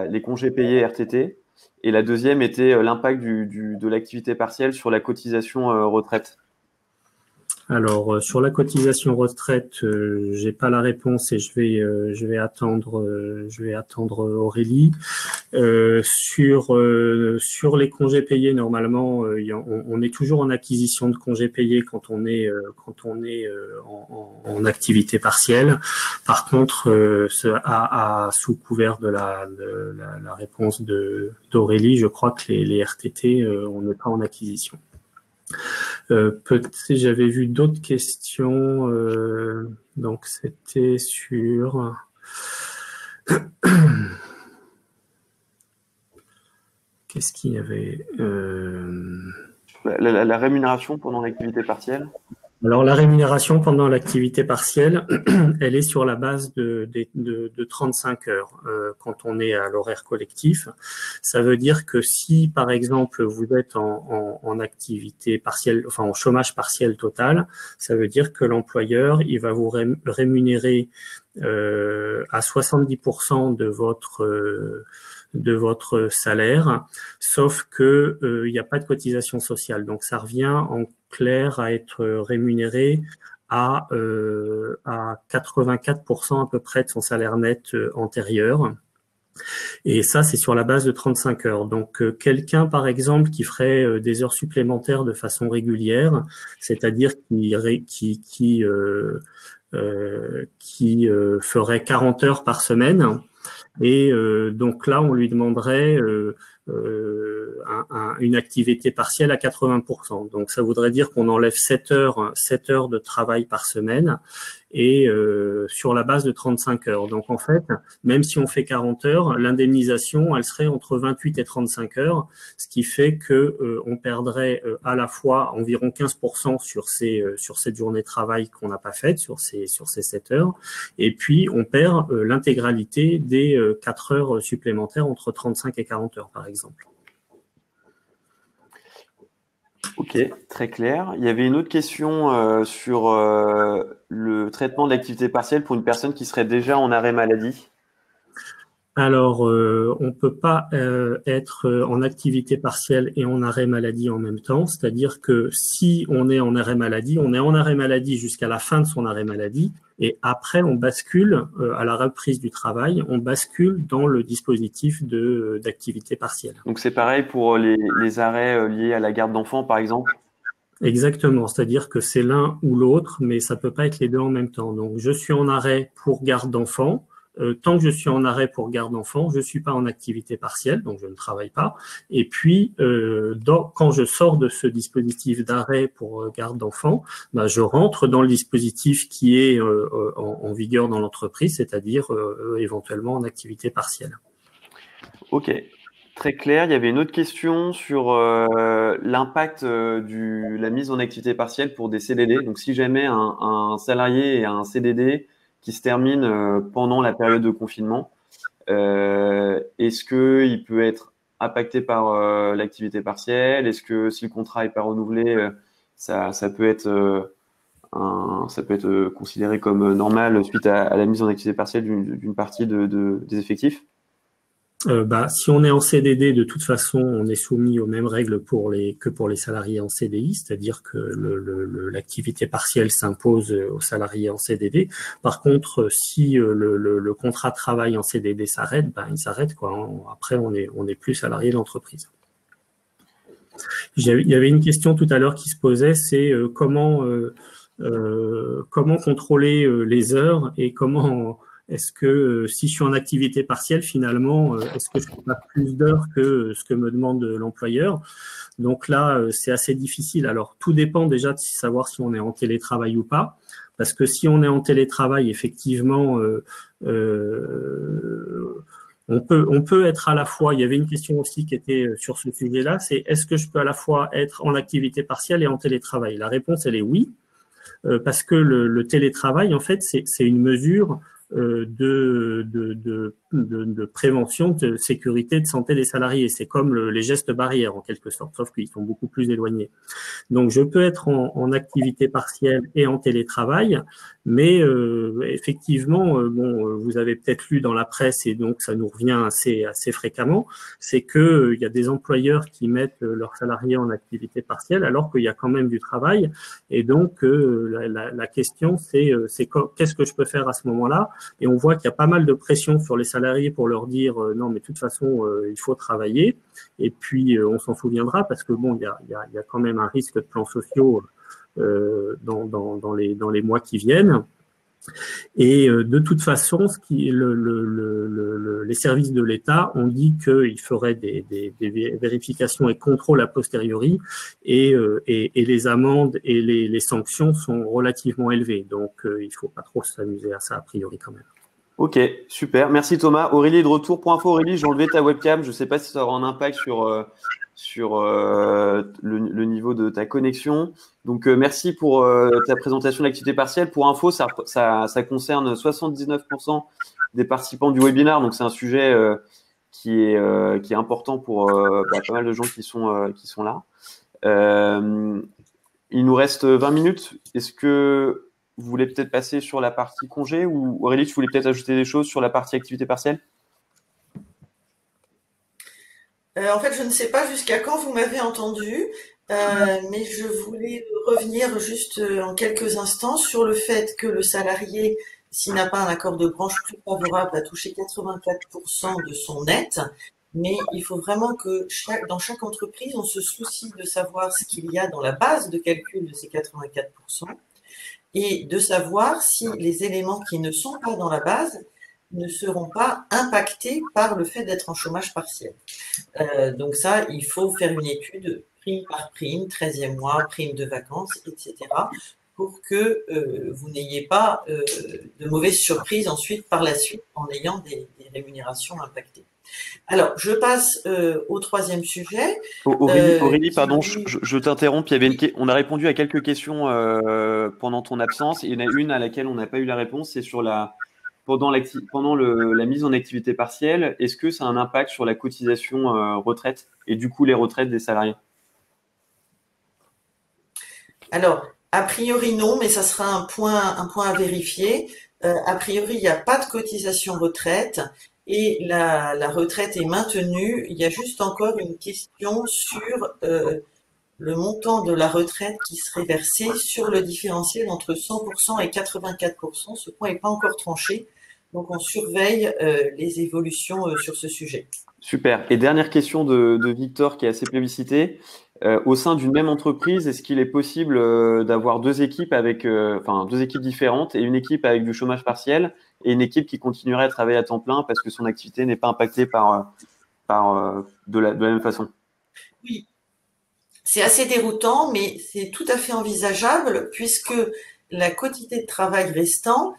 [SPEAKER 1] les congés payés RTT, et la deuxième était l'impact de l'activité partielle sur la cotisation retraite.
[SPEAKER 2] Alors, sur la cotisation retraite, j'ai pas la réponse et je vais attendre Aurélie. Sur les congés payés, normalement, on est toujours en acquisition de congés payés quand on est en activité partielle. Par contre, sous couvert de la réponse d'Aurélie, je crois que les RTT, on n'est pas en acquisition. J'avais vu d'autres questions, donc c'était sur qu'est-ce qu'il y avait
[SPEAKER 1] la rémunération pendant l'activité partielle.
[SPEAKER 2] Alors, la rémunération pendant l'activité partielle, elle est sur la base de 35 heures quand on est à l'horaire collectif. Ça veut dire que si, par exemple, vous êtes en activité partielle, enfin en chômage partiel total, ça veut dire que l'employeur, il va vous rémunérer à 70% de votre salaire, sauf que il n'y a pas de cotisation sociale. Donc, ça revient en clair à être rémunéré à 84% à peu près de son salaire net antérieur. Et ça, c'est sur la base de 35 heures. Donc, quelqu'un, par exemple, qui ferait des heures supplémentaires de façon régulière, c'est-à-dire qui ferait 40 heures par semaine, et donc là, on lui demanderait une activité partielle à 80%. Donc, ça voudrait dire qu'on enlève 7 heures de travail par semaine et sur la base de 35 heures. Donc, en fait, même si on fait 40 heures, l'indemnisation, elle serait entre 28 et 35 heures, ce qui fait que on perdrait à la fois environ 15% sur cette journée de travail qu'on n'a pas faite, sur ces 7 heures, et puis on perd l'intégralité des 4 heures supplémentaires entre 35 et 40 heures, par exemple.
[SPEAKER 1] Ok, très clair. Il y avait une autre question sur le traitement de l'activité partielle pour une personne qui serait déjà en arrêt maladie.
[SPEAKER 2] Alors, on peut pas être en activité partielle et en arrêt maladie en même temps. C'est-à-dire que si on est en arrêt maladie jusqu'à la fin de son arrêt maladie, et après on bascule à la reprise du travail, on bascule dans le dispositif d'activité partielle.
[SPEAKER 1] Donc c'est pareil pour les arrêts liés à la garde d'enfants, par exemple.
[SPEAKER 2] Exactement, c'est-à-dire que c'est l'un ou l'autre, mais ça peut pas être les deux en même temps. Donc, je suis en arrêt pour garde d'enfants. Tant que je suis en arrêt pour garde d'enfants, je suis pas en activité partielle, donc je ne travaille pas. Et puis, quand je sors de ce dispositif d'arrêt pour garde d'enfants, bah, je rentre dans le dispositif qui est en vigueur dans l'entreprise, c'est-à-dire éventuellement en activité partielle.
[SPEAKER 1] Ok, très clair. Il y avait une autre question sur l'impact de la mise en activité partielle pour des CDD. Donc, si jamais un salarié a un CDD qui se termine pendant la période de confinement, est-ce qu'il peut être impacté par l'activité partielle? Est-ce que si le contrat n'est pas renouvelé, ça peut être considéré comme normal suite à la mise en activité partielle d'une partie des effectifs?
[SPEAKER 2] Si on est en CDD, de toute façon, on est soumis aux mêmes règles que pour les salariés en CDI, c'est-à-dire que l'activité partielle s'impose aux salariés en CDD. Par contre, si le contrat de travail en CDD s'arrête, il s'arrête, quoi. Après, on est plus salarié de l'entreprise. Il y avait une question tout à l'heure qui se posait, c'est comment contrôler les heures et comment est-ce que si je suis en activité partielle, finalement, est-ce que je fais pas plus d'heures que ce que me demande l'employeur? Donc là, c'est assez difficile. Alors, tout dépend déjà de savoir si on est en télétravail ou pas. Parce que si on est en télétravail, effectivement, on peut être à la fois, il y avait une question aussi qui était sur ce sujet-là, c'est est-ce que je peux à la fois être en activité partielle et en télétravail? La réponse, elle est oui, parce que le télétravail, en fait, c'est une mesure de prévention, de sécurité, de santé des salariés. C'est comme les gestes barrières en quelque sorte, sauf qu'ils sont beaucoup plus éloignés. Donc, je peux être en activité partielle et en télétravail, mais effectivement, vous avez peut-être lu dans la presse et donc ça nous revient assez fréquemment, c'est que il y a des employeurs qui mettent leurs salariés en activité partielle alors qu'il y a quand même du travail. Et donc, la question, c'est qu'est-ce que je peux faire à ce moment-là? Et on voit qu'il y a pas mal de pression sur les salariés pour leur dire non, mais de toute façon, il faut travailler. Et puis, on s'en souviendra parce que bon, il y a quand même un risque de plans sociaux dans les mois qui viennent. Et de toute façon, les services de l'État ont dit qu'ils feraient des vérifications et contrôles a posteriori, et les amendes et les sanctions sont relativement élevées. Donc, il ne faut pas trop s'amuser à ça a priori quand même.
[SPEAKER 1] Ok, super. Merci Thomas. Aurélie est de retour. Pour info, Aurélie, j'ai enlevé ta webcam. Je ne sais pas si ça aura un impact sur le niveau de ta connexion. Donc, merci pour ta présentation de l'activité partielle. Pour info, ça concerne 79% des participants du webinaire. Donc, c'est un sujet qui est important pour pas mal de gens qui sont là. Il nous reste 20 minutes. Est-ce que vous voulez peut-être passer sur la partie congé ou Aurélie, tu voulais peut-être ajouter des choses sur la partie activité partielle?
[SPEAKER 3] En fait, je ne sais pas jusqu'à quand vous m'avez entendu, mais je voulais revenir juste en quelques instants sur le fait que le salarié, s'il n'a pas un accord de branche plus favorable, va toucher 84% de son net. Mais il faut vraiment que dans chaque entreprise, on se soucie de savoir ce qu'il y a dans la base de calcul de ces 84% et de savoir si les éléments qui ne sont pas dans la base ne seront pas impactés par le fait d'être en chômage partiel. Donc ça, il faut faire une étude prime par prime, 13e mois, prime de vacances, etc., pour que vous n'ayez pas de mauvaises surprises ensuite par la suite en ayant des rémunérations impactées. Alors, je passe au troisième sujet.
[SPEAKER 1] Aurélie, pardon, je t'interromps. On a répondu à quelques questions pendant ton absence. Il y en a une à laquelle on n'a pas eu la réponse, c'est sur pendant la mise en activité partielle, est-ce que ça a un impact sur la cotisation retraite et du coup les retraites des salariés?
[SPEAKER 3] Alors, a priori non, mais ça sera un point à vérifier. A priori, il n'y a pas de cotisation retraite et la retraite est maintenue. Il y a juste encore une question sur le montant de la retraite qui serait versé sur le différentiel entre 100% et 84%. Ce point n'est pas encore tranché, donc on surveille les évolutions sur ce sujet.
[SPEAKER 1] Super. Et dernière question de Victor qui est assez plébiscitée. Au sein d'une même entreprise, est-ce qu'il est possible d'avoir deux équipes deux équipes différentes et une équipe avec du chômage partiel et une équipe qui continuerait à travailler à temps plein parce que son activité n'est pas impactée de la même façon?
[SPEAKER 3] Oui. C'est assez déroutant, mais c'est tout à fait envisageable puisque la quantité de travail restant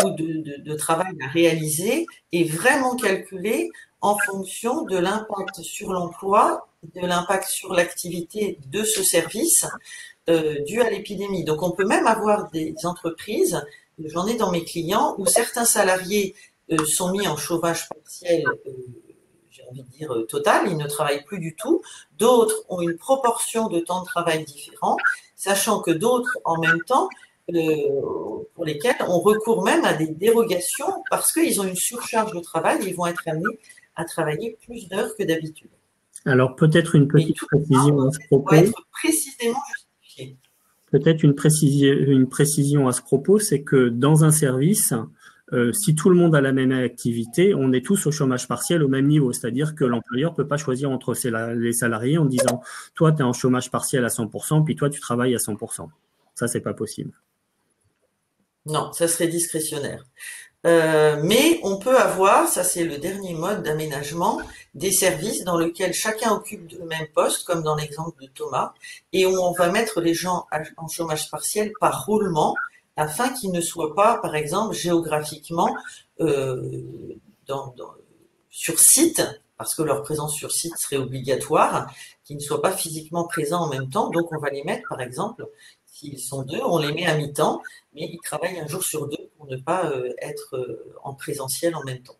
[SPEAKER 3] ou de travail à réaliser est vraiment calculée en fonction de l'impact sur l'emploi, de l'impact sur l'activité de ce service dû à l'épidémie. Donc, on peut même avoir des entreprises, j'en ai dans mes clients, où certains salariés sont mis en chômage partiel j'ai envie de dire total, ils ne travaillent plus du tout. D'autres ont une proportion de temps de travail différent, sachant que d'autres, en même temps, pour lesquels on recourt même à des dérogations parce qu'ils ont une surcharge de travail et ils vont être amenés à travailler plus d'heures que d'habitude.
[SPEAKER 2] Alors, peut-être une petite précision à ce propos.
[SPEAKER 3] Être précisément justifié.
[SPEAKER 2] Peut-être une précision à ce propos, c'est que dans un service, si tout le monde a la même activité, on est tous au chômage partiel au même niveau. C'est-à-dire que l'employeur ne peut pas choisir entre les salariés en disant « toi, tu es en chômage partiel à 100%, puis toi, tu travailles à 100%. » Ça, c'est pas possible.
[SPEAKER 3] Non, ça serait discrétionnaire. Mais on peut avoir, ça c'est le dernier mode d'aménagement, des services dans lesquels chacun occupe le même poste, comme dans l'exemple de Thomas, et où on va mettre les gens en chômage partiel par roulement, afin qu'ils ne soient pas, par exemple, géographiquement sur site, parce que leur présence sur site serait obligatoire, qu'ils ne soient pas physiquement présents en même temps. Donc, on va les mettre, par exemple, S'ils sont deux, on les met à mi-temps, mais ils travaillent un jour sur deux pour ne pas être en présentiel en même temps.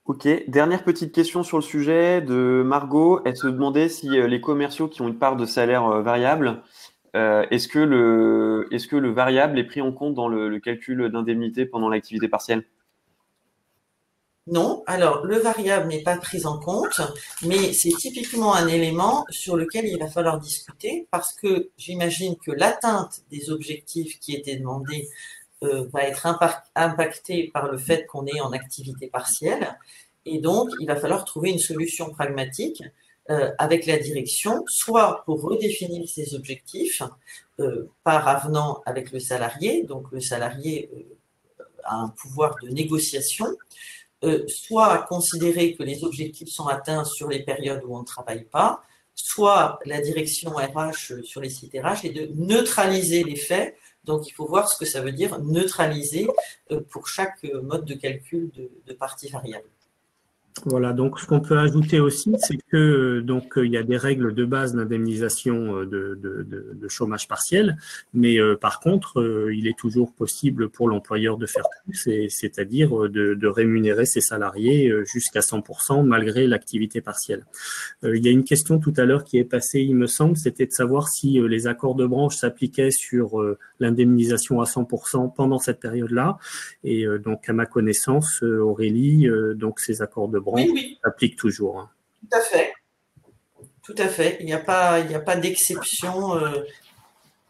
[SPEAKER 1] Ok, dernière petite question sur le sujet de Margot. Elle se demandait si les commerciaux qui ont une part de salaire variable, est-ce que le variable est pris en compte dans le calcul d'indemnité pendant l'activité partielle?
[SPEAKER 3] Non, alors le variable n'est pas pris en compte, mais c'est typiquement un élément sur lequel il va falloir discuter parce que j'imagine que l'atteinte des objectifs qui étaient demandés va être impactée par le fait qu'on est en activité partielle. Et donc, il va falloir trouver une solution pragmatique avec la direction, soit pour redéfinir ces objectifs par avenant avec le salarié, donc le salarié a un pouvoir de négociation, soit considérer que les objectifs sont atteints sur les périodes où on ne travaille pas, soit la direction RH sur les sites RH est de neutraliser les faits. Donc, il faut voir ce que ça veut dire neutraliser pour chaque mode de calcul de partie variable.
[SPEAKER 2] Voilà, donc ce qu'on peut ajouter aussi, c'est que donc il y a des règles de base d'indemnisation de chômage partiel, mais par contre, il est toujours possible pour l'employeur de faire plus, c'est-à-dire de rémunérer ses salariés jusqu'à 100% malgré l'activité partielle. Il y a une question tout à l'heure qui est passée, il me semble, c'était de savoir si les accords de branche s'appliquaient sur l'indemnisation à 100% pendant cette période-là. Et donc, à ma connaissance, Aurélie, donc ces accords de branche s'appliquent toujours. Hein.
[SPEAKER 3] Tout à fait. Tout à fait. Il n'y a pas d'exception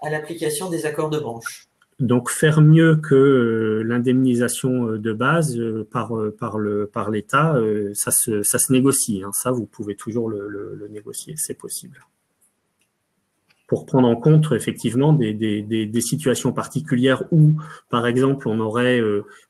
[SPEAKER 3] à l'application des accords de branche.
[SPEAKER 2] Donc, faire mieux que l'indemnisation de base par l'État, ça se négocie. Hein. Ça, vous pouvez toujours le négocier, c'est possible. Pour prendre en compte effectivement des situations particulières où, par exemple, on aurait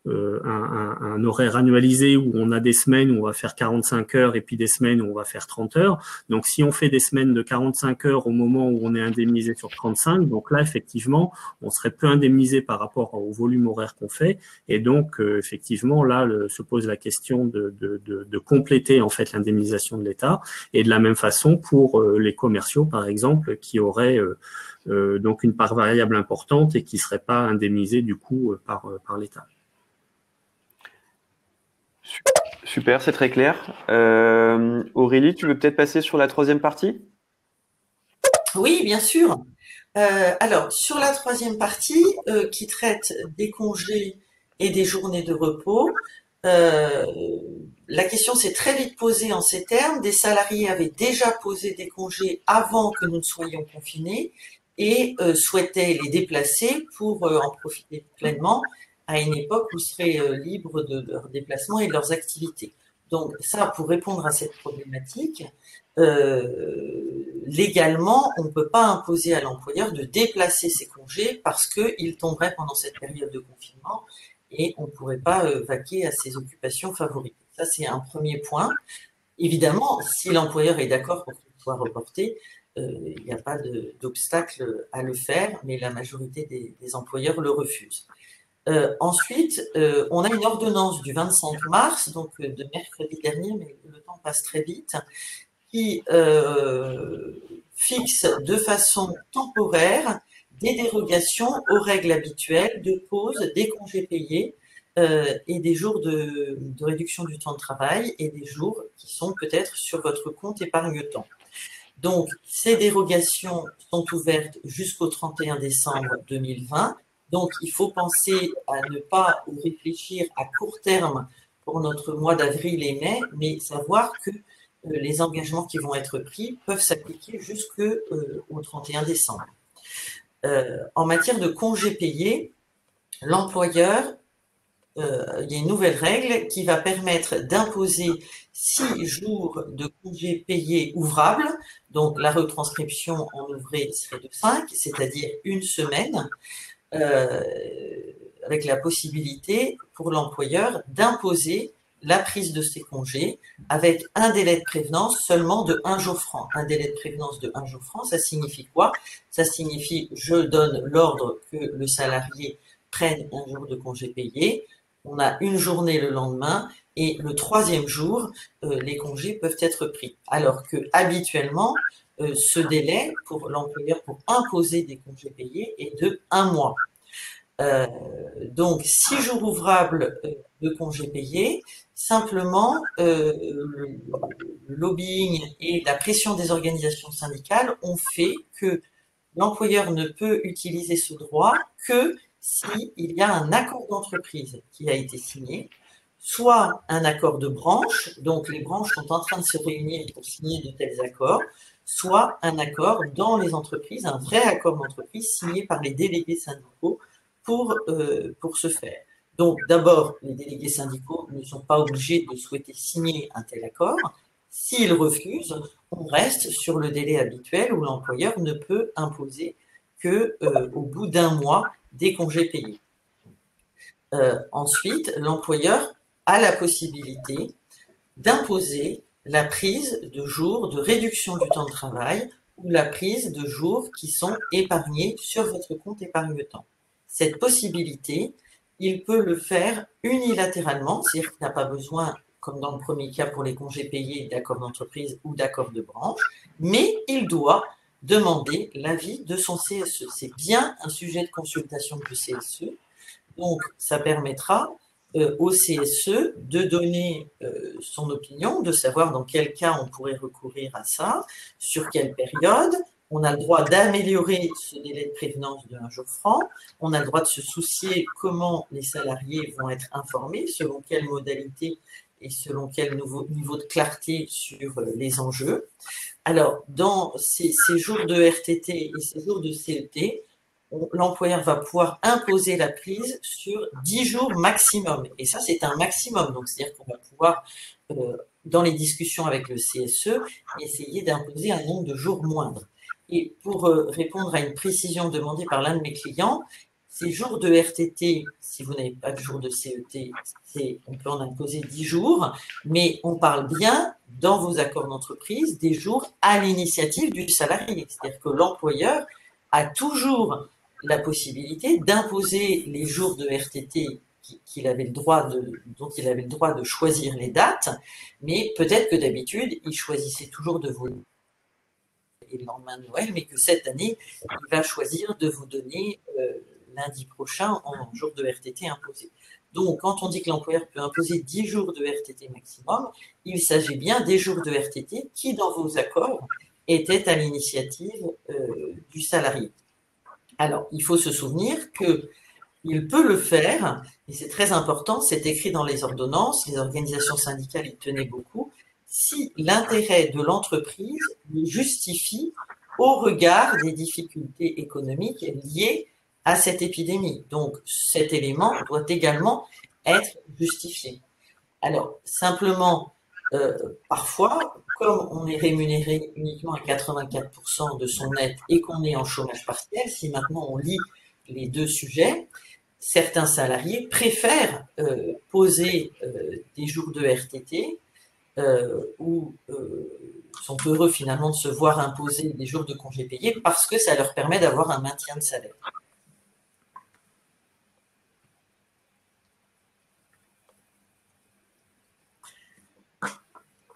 [SPEAKER 2] un horaire annualisé où on a des semaines où on va faire 45 heures et puis des semaines où on va faire 30 heures. Donc, si on fait des semaines de 45 heures au moment où on est indemnisé sur 35, donc là, effectivement, on serait peu indemnisé par rapport au volume horaire qu'on fait. Et donc, effectivement, là, se pose la question de compléter en fait l'indemnisation de l'État. Et de la même façon pour les commerciaux, par exemple, qui auraient donc une part variable importante et qui ne serait pas indemnisée du coup par l'État.
[SPEAKER 1] Super, c'est très clair. Aurélie, tu veux peut-être passer sur la troisième partie?
[SPEAKER 3] Oui, bien sûr. Alors, sur la troisième partie qui traite des congés et des journées de repos, la question s'est très vite posée en ces termes. Des salariés avaient déjà posé des congés avant que nous ne soyons confinés et souhaitaient les déplacer pour en profiter pleinement à une époque où ils seraient libres de leurs déplacements et de leurs activités. Donc ça, pour répondre à cette problématique, légalement, on ne peut pas imposer à l'employeur de déplacer ses congés parce qu'il tomberait pendant cette période de confinement et on ne pourrait pas vaquer à ses occupations favorites. Ça, c'est un premier point. Évidemment, si l'employeur est d'accord pour qu'il soit reporté, il n'y a pas d'obstacle à le faire, mais la majorité des employeurs le refusent. Ensuite, on a une ordonnance du 25 mars, donc de mercredi dernier, mais le temps passe très vite, qui fixe de façon temporaire des dérogations aux règles habituelles de pause des congés payés et des jours de réduction du temps de travail et des jours qui sont peut-être sur votre compte épargne-temps. Donc, ces dérogations sont ouvertes jusqu'au 31 décembre 2020. Donc, il faut penser à ne pas réfléchir à court terme pour notre mois d'avril et mai, mais savoir que les engagements qui vont être pris peuvent s'appliquer jusqu'au 31 décembre. En matière de congés payés, l'employeur, il y a une nouvelle règle qui va permettre d'imposer 6 jours de congés payés ouvrables. Donc, la retranscription en ouvré serait de 5, c'est-à-dire une semaine, avec la possibilité pour l'employeur d'imposer la prise de ces congés avec un délai de prévenance seulement de 1 jour franc. Un délai de prévenance de 1 jour franc, ça signifie quoi? Ça signifie je donne l'ordre que le salarié prenne un jour de congé payé, on a une journée le lendemain et le 3e jour, les congés peuvent être pris. Alors que habituellement, ce délai pour l'employeur pour imposer des congés payés est de 1 mois. Donc, 6 jours ouvrables de congés payés. Simplement, le lobbying et la pression des organisations syndicales ont fait que l'employeur ne peut utiliser ce droit que s'il y a un accord d'entreprise qui a été signé, soit un accord de branche, donc les branches sont en train de se réunir pour signer de tels accords, soit un accord dans les entreprises, un vrai accord d'entreprise signé par les délégués syndicaux pour ce faire. Donc d'abord, les délégués syndicaux ne sont pas obligés de souhaiter signer un tel accord. S'ils refusent, on reste sur le délai habituel où l'employeur ne peut imposer qu'au bout d'1 mois des congés payés. Ensuite, l'employeur a la possibilité d'imposer la prise de jours de réduction du temps de travail ou la prise de jours qui sont épargnés sur votre compte épargne-temps. Cette possibilité, il peut le faire unilatéralement, c'est-à-dire qu'il n'a pas besoin, comme dans le premier cas pour les congés payés, d'accord d'entreprise ou d'accord de branche, mais il doit demander l'avis de son CSE. C'est bien un sujet de consultation du CSE, donc ça permettra au CSE de donner son opinion, de savoir dans quel cas on pourrait recourir à ça, sur quelle période. On a le droit d'améliorer ce délai de prévenance de 1 jour franc. On a le droit de se soucier comment les salariés vont être informés, selon quelle modalité et selon quel niveau de clarté sur les enjeux. Alors, dans ces jours de RTT et ces jours de CET, l'employeur va pouvoir imposer la prise sur 10 jours maximum. Et ça, c'est un maximum. Donc, c'est-à-dire qu'on va pouvoir, dans les discussions avec le CSE, essayer d'imposer un nombre de jours moindre. Et pour répondre à une précision demandée par l'un de mes clients, ces jours de RTT, si vous n'avez pas de jour de CET, on peut en imposer 10 jours, mais on parle bien, dans vos accords d'entreprise, des jours à l'initiative du salarié. C'est-à-dire que l'employeur a toujours la possibilité d'imposer les jours de RTT dont il avait le droit de choisir les dates, mais peut-être que d'habitude, il choisissait toujours de vous le lendemain de Noël, mais que cette année, il va choisir de vous donner lundi prochain en jour de RTT imposé. Donc, quand on dit que l'employeur peut imposer 10 jours de RTT maximum, il s'agit bien des jours de RTT qui, dans vos accords, étaient à l'initiative du salarié. Alors, il faut se souvenir qu'il peut le faire, et c'est très important, c'est écrit dans les ordonnances, les organisations syndicales y tenaient beaucoup, si l'intérêt de l'entreprise le justifie au regard des difficultés économiques liées à cette épidémie. Donc, cet élément doit également être justifié. Alors, simplement, parfois, comme on est rémunéré uniquement à 84% de son net et qu'on est en chômage partiel, si maintenant on lit les deux sujets, certains salariés préfèrent poser des jours de RTT ou sont heureux finalement de se voir imposer des jours de congés payés parce que ça leur permet d'avoir un maintien de salaire.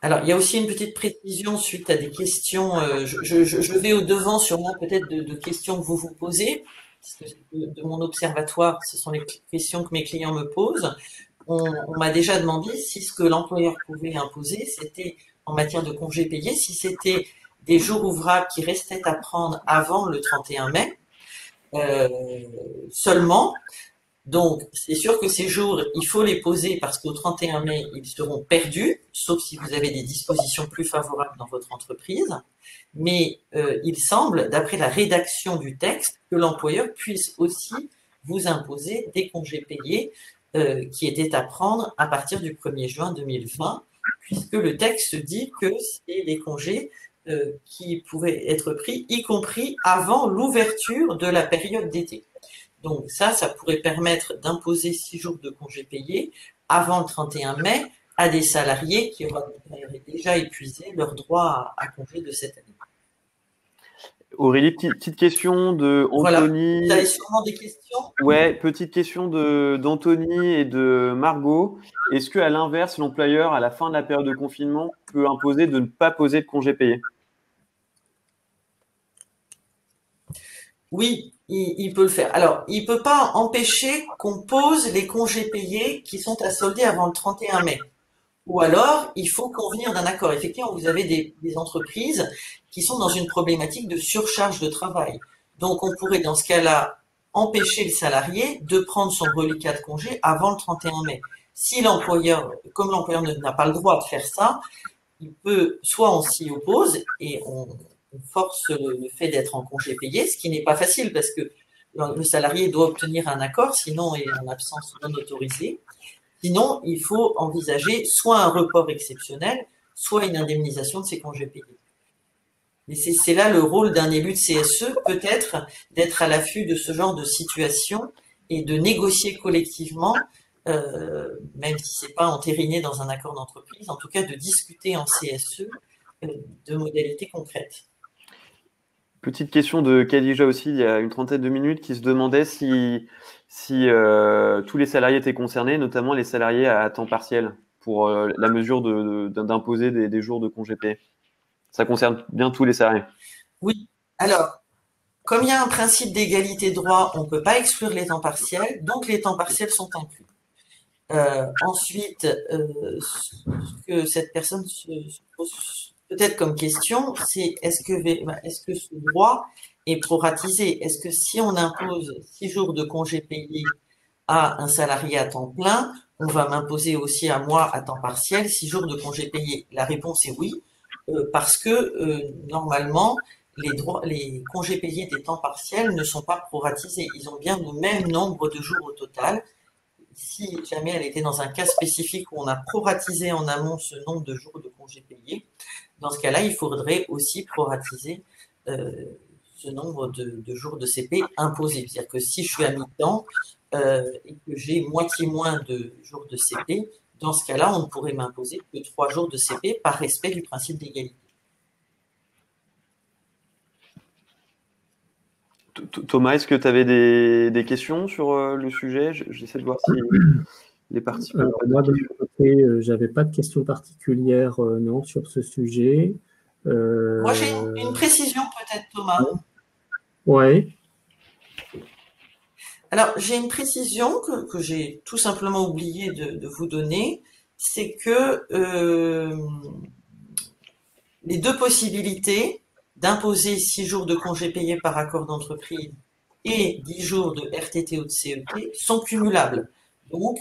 [SPEAKER 3] Alors, il y a aussi une petite précision suite à des questions. Je vais au-devant sûrement peut-être de questions que vous vous posez. Parce que de mon observatoire, ce sont les questions que mes clients me posent. On m'a déjà demandé si ce que l'employeur pouvait imposer, c'était en matière de congés payés, si c'était des jours ouvrables qui restaient à prendre avant le 31 mai seulement. Donc, c'est sûr que ces jours, il faut les poser parce qu'au 31 mai, ils seront perdus, sauf si vous avez des dispositions plus favorables dans votre entreprise. Mais il semble, d'après la rédaction du texte, que l'employeur puisse aussi vous imposer des congés payés qui étaient à prendre à partir du 1er juin 2020, puisque le texte dit que c'est des congés qui pouvaient être pris, y compris avant l'ouverture de la période d'été. Donc ça pourrait permettre d'imposer 6 jours de congés payés avant le 31 mai à des salariés qui auraient déjà épuisé leur droit à congé de cette année.
[SPEAKER 1] Aurélie, petite question de Anthony.
[SPEAKER 3] Voilà. Vous avez sûrement des questions?
[SPEAKER 1] Ouais, petite question d'Anthony et de Margot. Est-ce qu'à l'inverse, l'employeur, à la fin de la période de confinement, peut imposer de ne pas poser de congés payés?
[SPEAKER 3] Oui, il peut le faire. Alors, il peut pas empêcher qu'on pose les congés payés qui sont à solder avant le 31 mai. Ou alors, il faut convenir d'un accord. Effectivement, vous avez des entreprises qui sont dans une problématique de surcharge de travail. Donc, on pourrait, dans ce cas-là, empêcher le salarié de prendre son reliquat de congé avant le 31 mai. Si l'employeur, comme l'employeur n'a pas le droit de faire ça, il peut, soit on s'y oppose et on force le fait d'être en congé payé, ce qui n'est pas facile parce que le salarié doit obtenir un accord, sinon il est en absence non autorisée. Sinon, il faut envisager soit un report exceptionnel, soit une indemnisation de ses congés payés. Et c'est là le rôle d'un élu de CSE, peut-être d'être à l'affût de ce genre de situation et de négocier collectivement, même si c'est pas entériné dans un accord d'entreprise, en tout cas de discuter en CSE de modalités concrètes.
[SPEAKER 1] Petite question de Khadija aussi, il y a une trentaine de minutes, qui se demandait si tous les salariés étaient concernés, notamment les salariés à temps partiel, pour la mesure d'imposer des jours de congé payés. Ça concerne bien tous les salariés.
[SPEAKER 3] Oui. Alors, comme il y a un principe d'égalité de droit, on ne peut pas exclure les temps partiels, donc les temps partiels sont inclus. Ensuite, ce que cette personne se pose peut-être comme question, c'est est-ce que ce droit est proratisé? Est-ce que si on impose 6 jours de congé payé à un salarié à temps plein, on va m'imposer aussi à moi à temps partiel 6 jours de congé payé? La réponse est oui, parce que normalement, les congés payés des temps partiels ne sont pas proratisés. Ils ont bien le même nombre de jours au total. Si jamais elle était dans un cas spécifique où on a proratisé en amont ce nombre de jours de congés payés, dans ce cas-là, il faudrait aussi proratiser ce nombre de jours de CP imposés. C'est-à-dire que si je suis à mi-temps et que j'ai moitié moins de jours de CP, dans ce cas-là, on ne pourrait m'imposer que 3 jours de CP par respect du principe d'égalité.
[SPEAKER 1] Thomas, est-ce que tu avais des questions sur le sujet? J'essaie de voir si les participants.
[SPEAKER 2] Moi, de mon côté, j'avais pas de questions particulières non, sur ce sujet.
[SPEAKER 3] Moi, j'ai une précision peut-être, Thomas.
[SPEAKER 2] Oui.
[SPEAKER 3] Alors, j'ai une précision que j'ai tout simplement oublié de vous donner, c'est que les deux possibilités d'imposer 6 jours de congés payés par accord d'entreprise et 10 jours de RTT ou de CET sont cumulables. Donc,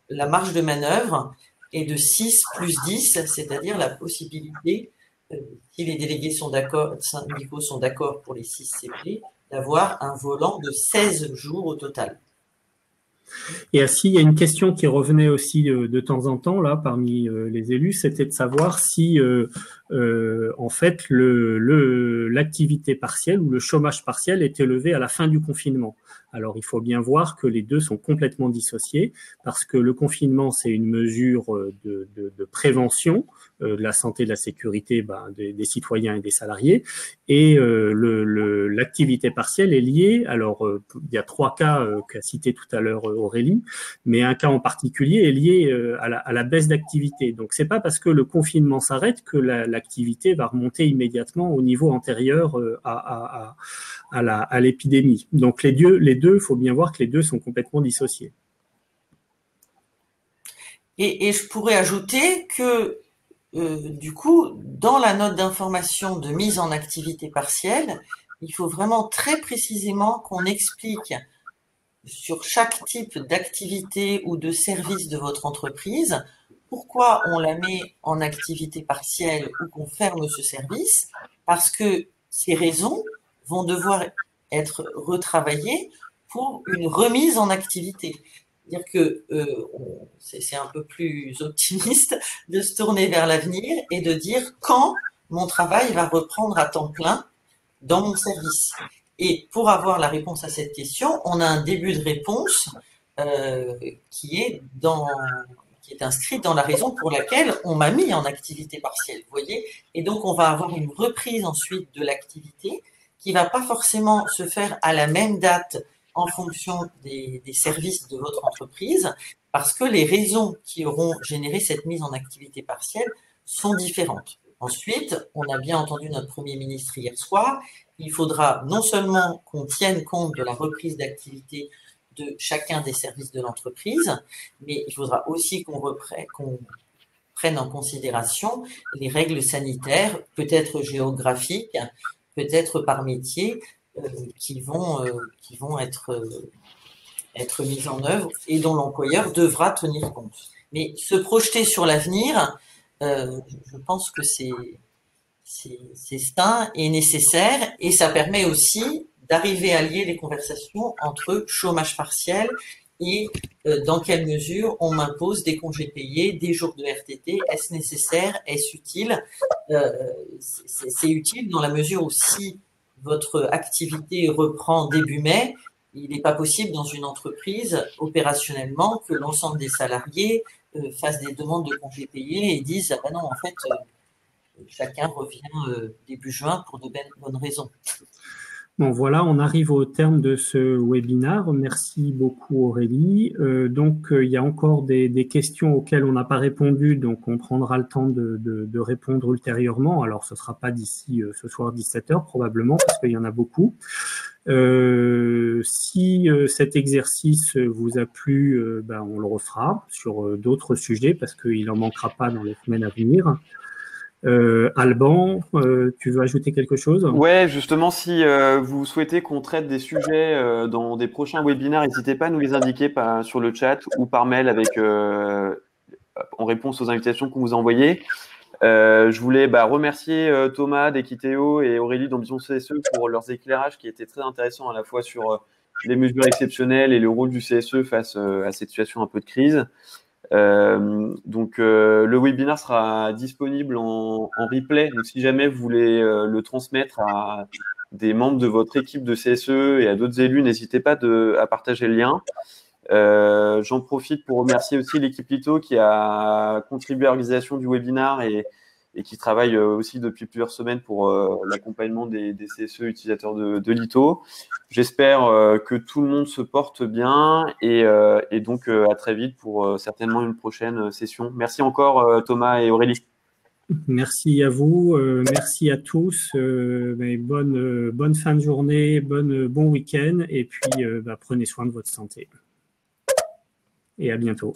[SPEAKER 3] la marge de manœuvre est de 6 plus 10, c'est-à-dire la possibilité, si les délégués syndicaux sont d'accord pour les 6 CP, d'avoir un volant de 16 jours au total.
[SPEAKER 2] Et ainsi, il y a une question qui revenait aussi de temps en temps là parmi les élus, c'était de savoir si en fait l'activité partielle ou le chômage partiel était levé à la fin du confinement. Alors, il faut bien voir que les deux sont complètement dissociés parce que le confinement, c'est une mesure de prévention de la santé et de la sécurité des citoyens et des salariés. Et l'activité partielle est liée, alors il y a 3 cas qu'a cité tout à l'heure Aurélie, mais un cas en particulier est lié à la baisse d'activité. Donc, c'est pas parce que le confinement s'arrête que l'activité va remonter immédiatement au niveau antérieur à l'épidémie. Donc, les deux, il faut bien voir que les deux sont complètement dissociés.
[SPEAKER 3] Et je pourrais ajouter que, du coup, dans la note d'information de mise en activité partielle, il faut vraiment très précisément qu'on explique sur chaque type d'activité ou de service de votre entreprise pourquoi on la met en activité partielle ou qu'on ferme ce service, parce que ces raisons vont devoir être retravaillées pour une remise en activité. C'est-à-dire que c'est un peu plus optimiste de se tourner vers l'avenir et de dire quand mon travail va reprendre à temps plein dans mon service. Et pour avoir la réponse à cette question, on a un début de réponse qui est inscrit dans la raison pour laquelle on m'a mis en activité partielle, vous voyez. Et donc, on va avoir une reprise ensuite de l'activité qui va pas forcément se faire à la même date en fonction des services de votre entreprise, parce que les raisons qui auront généré cette mise en activité partielle sont différentes. Ensuite, on a bien entendu notre Premier ministre hier soir, il faudra non seulement qu'on tienne compte de la reprise d'activité de chacun des services de l'entreprise, mais il faudra aussi qu'on prenne en considération les règles sanitaires, peut-être géographiques, peut-être par métier, qui vont être mises en œuvre et dont l'employeur devra tenir compte. Mais se projeter sur l'avenir, je pense que c'est sain et nécessaire, et ça permet aussi d'arriver à lier les conversations entre chômage partiel et dans quelle mesure on m'impose des congés payés, des jours de RTT, est-ce nécessaire, est-ce utile? C'est utile dans la mesure où si votre activité reprend début mai, il n'est pas possible dans une entreprise opérationnellement que l'ensemble des salariés fassent des demandes de congés payés et disent « Ah ben non, en fait, chacun revient début juin pour de bonnes raisons ».
[SPEAKER 2] Bon, voilà, on arrive au terme de ce webinaire. Merci beaucoup Aurélie. Il y a encore des questions auxquelles on n'a pas répondu, donc on prendra le temps de répondre ultérieurement. Alors, ce ne sera pas d'ici ce soir 17h probablement, parce qu'il y en a beaucoup. Si cet exercice vous a plu, on le refera sur d'autres sujets, parce qu'il n'en manquera pas dans les semaines à venir. Alban, tu veux ajouter quelque chose?
[SPEAKER 1] Ouais, justement, si vous souhaitez qu'on traite des sujets dans des prochains webinaires, n'hésitez pas à nous les indiquer sur le chat ou par mail en réponse aux invitations qu'on vous a envoyées. Je voulais remercier Thomas d'Equiteo et Aurélie d'Ambition CSE pour leurs éclairages qui étaient très intéressants à la fois sur les mesures exceptionnelles et le rôle du CSE face à cette situation un peu de crise. Le webinaire sera disponible en replay. Donc, si jamais vous voulez le transmettre à des membres de votre équipe de CSE et à d'autres élus, n'hésitez pas à partager le lien. J'en profite pour remercier aussi l'équipe Lito qui a contribué à l'organisation du webinaire et qui travaille aussi depuis plusieurs semaines pour l'accompagnement des CSE utilisateurs de Lito. J'espère que tout le monde se porte bien et donc à très vite pour certainement une prochaine session. Merci encore Thomas et Aurélie.
[SPEAKER 2] Merci à vous, merci à tous, bonne fin de journée, bon week-end et puis prenez soin de votre santé. Et à bientôt.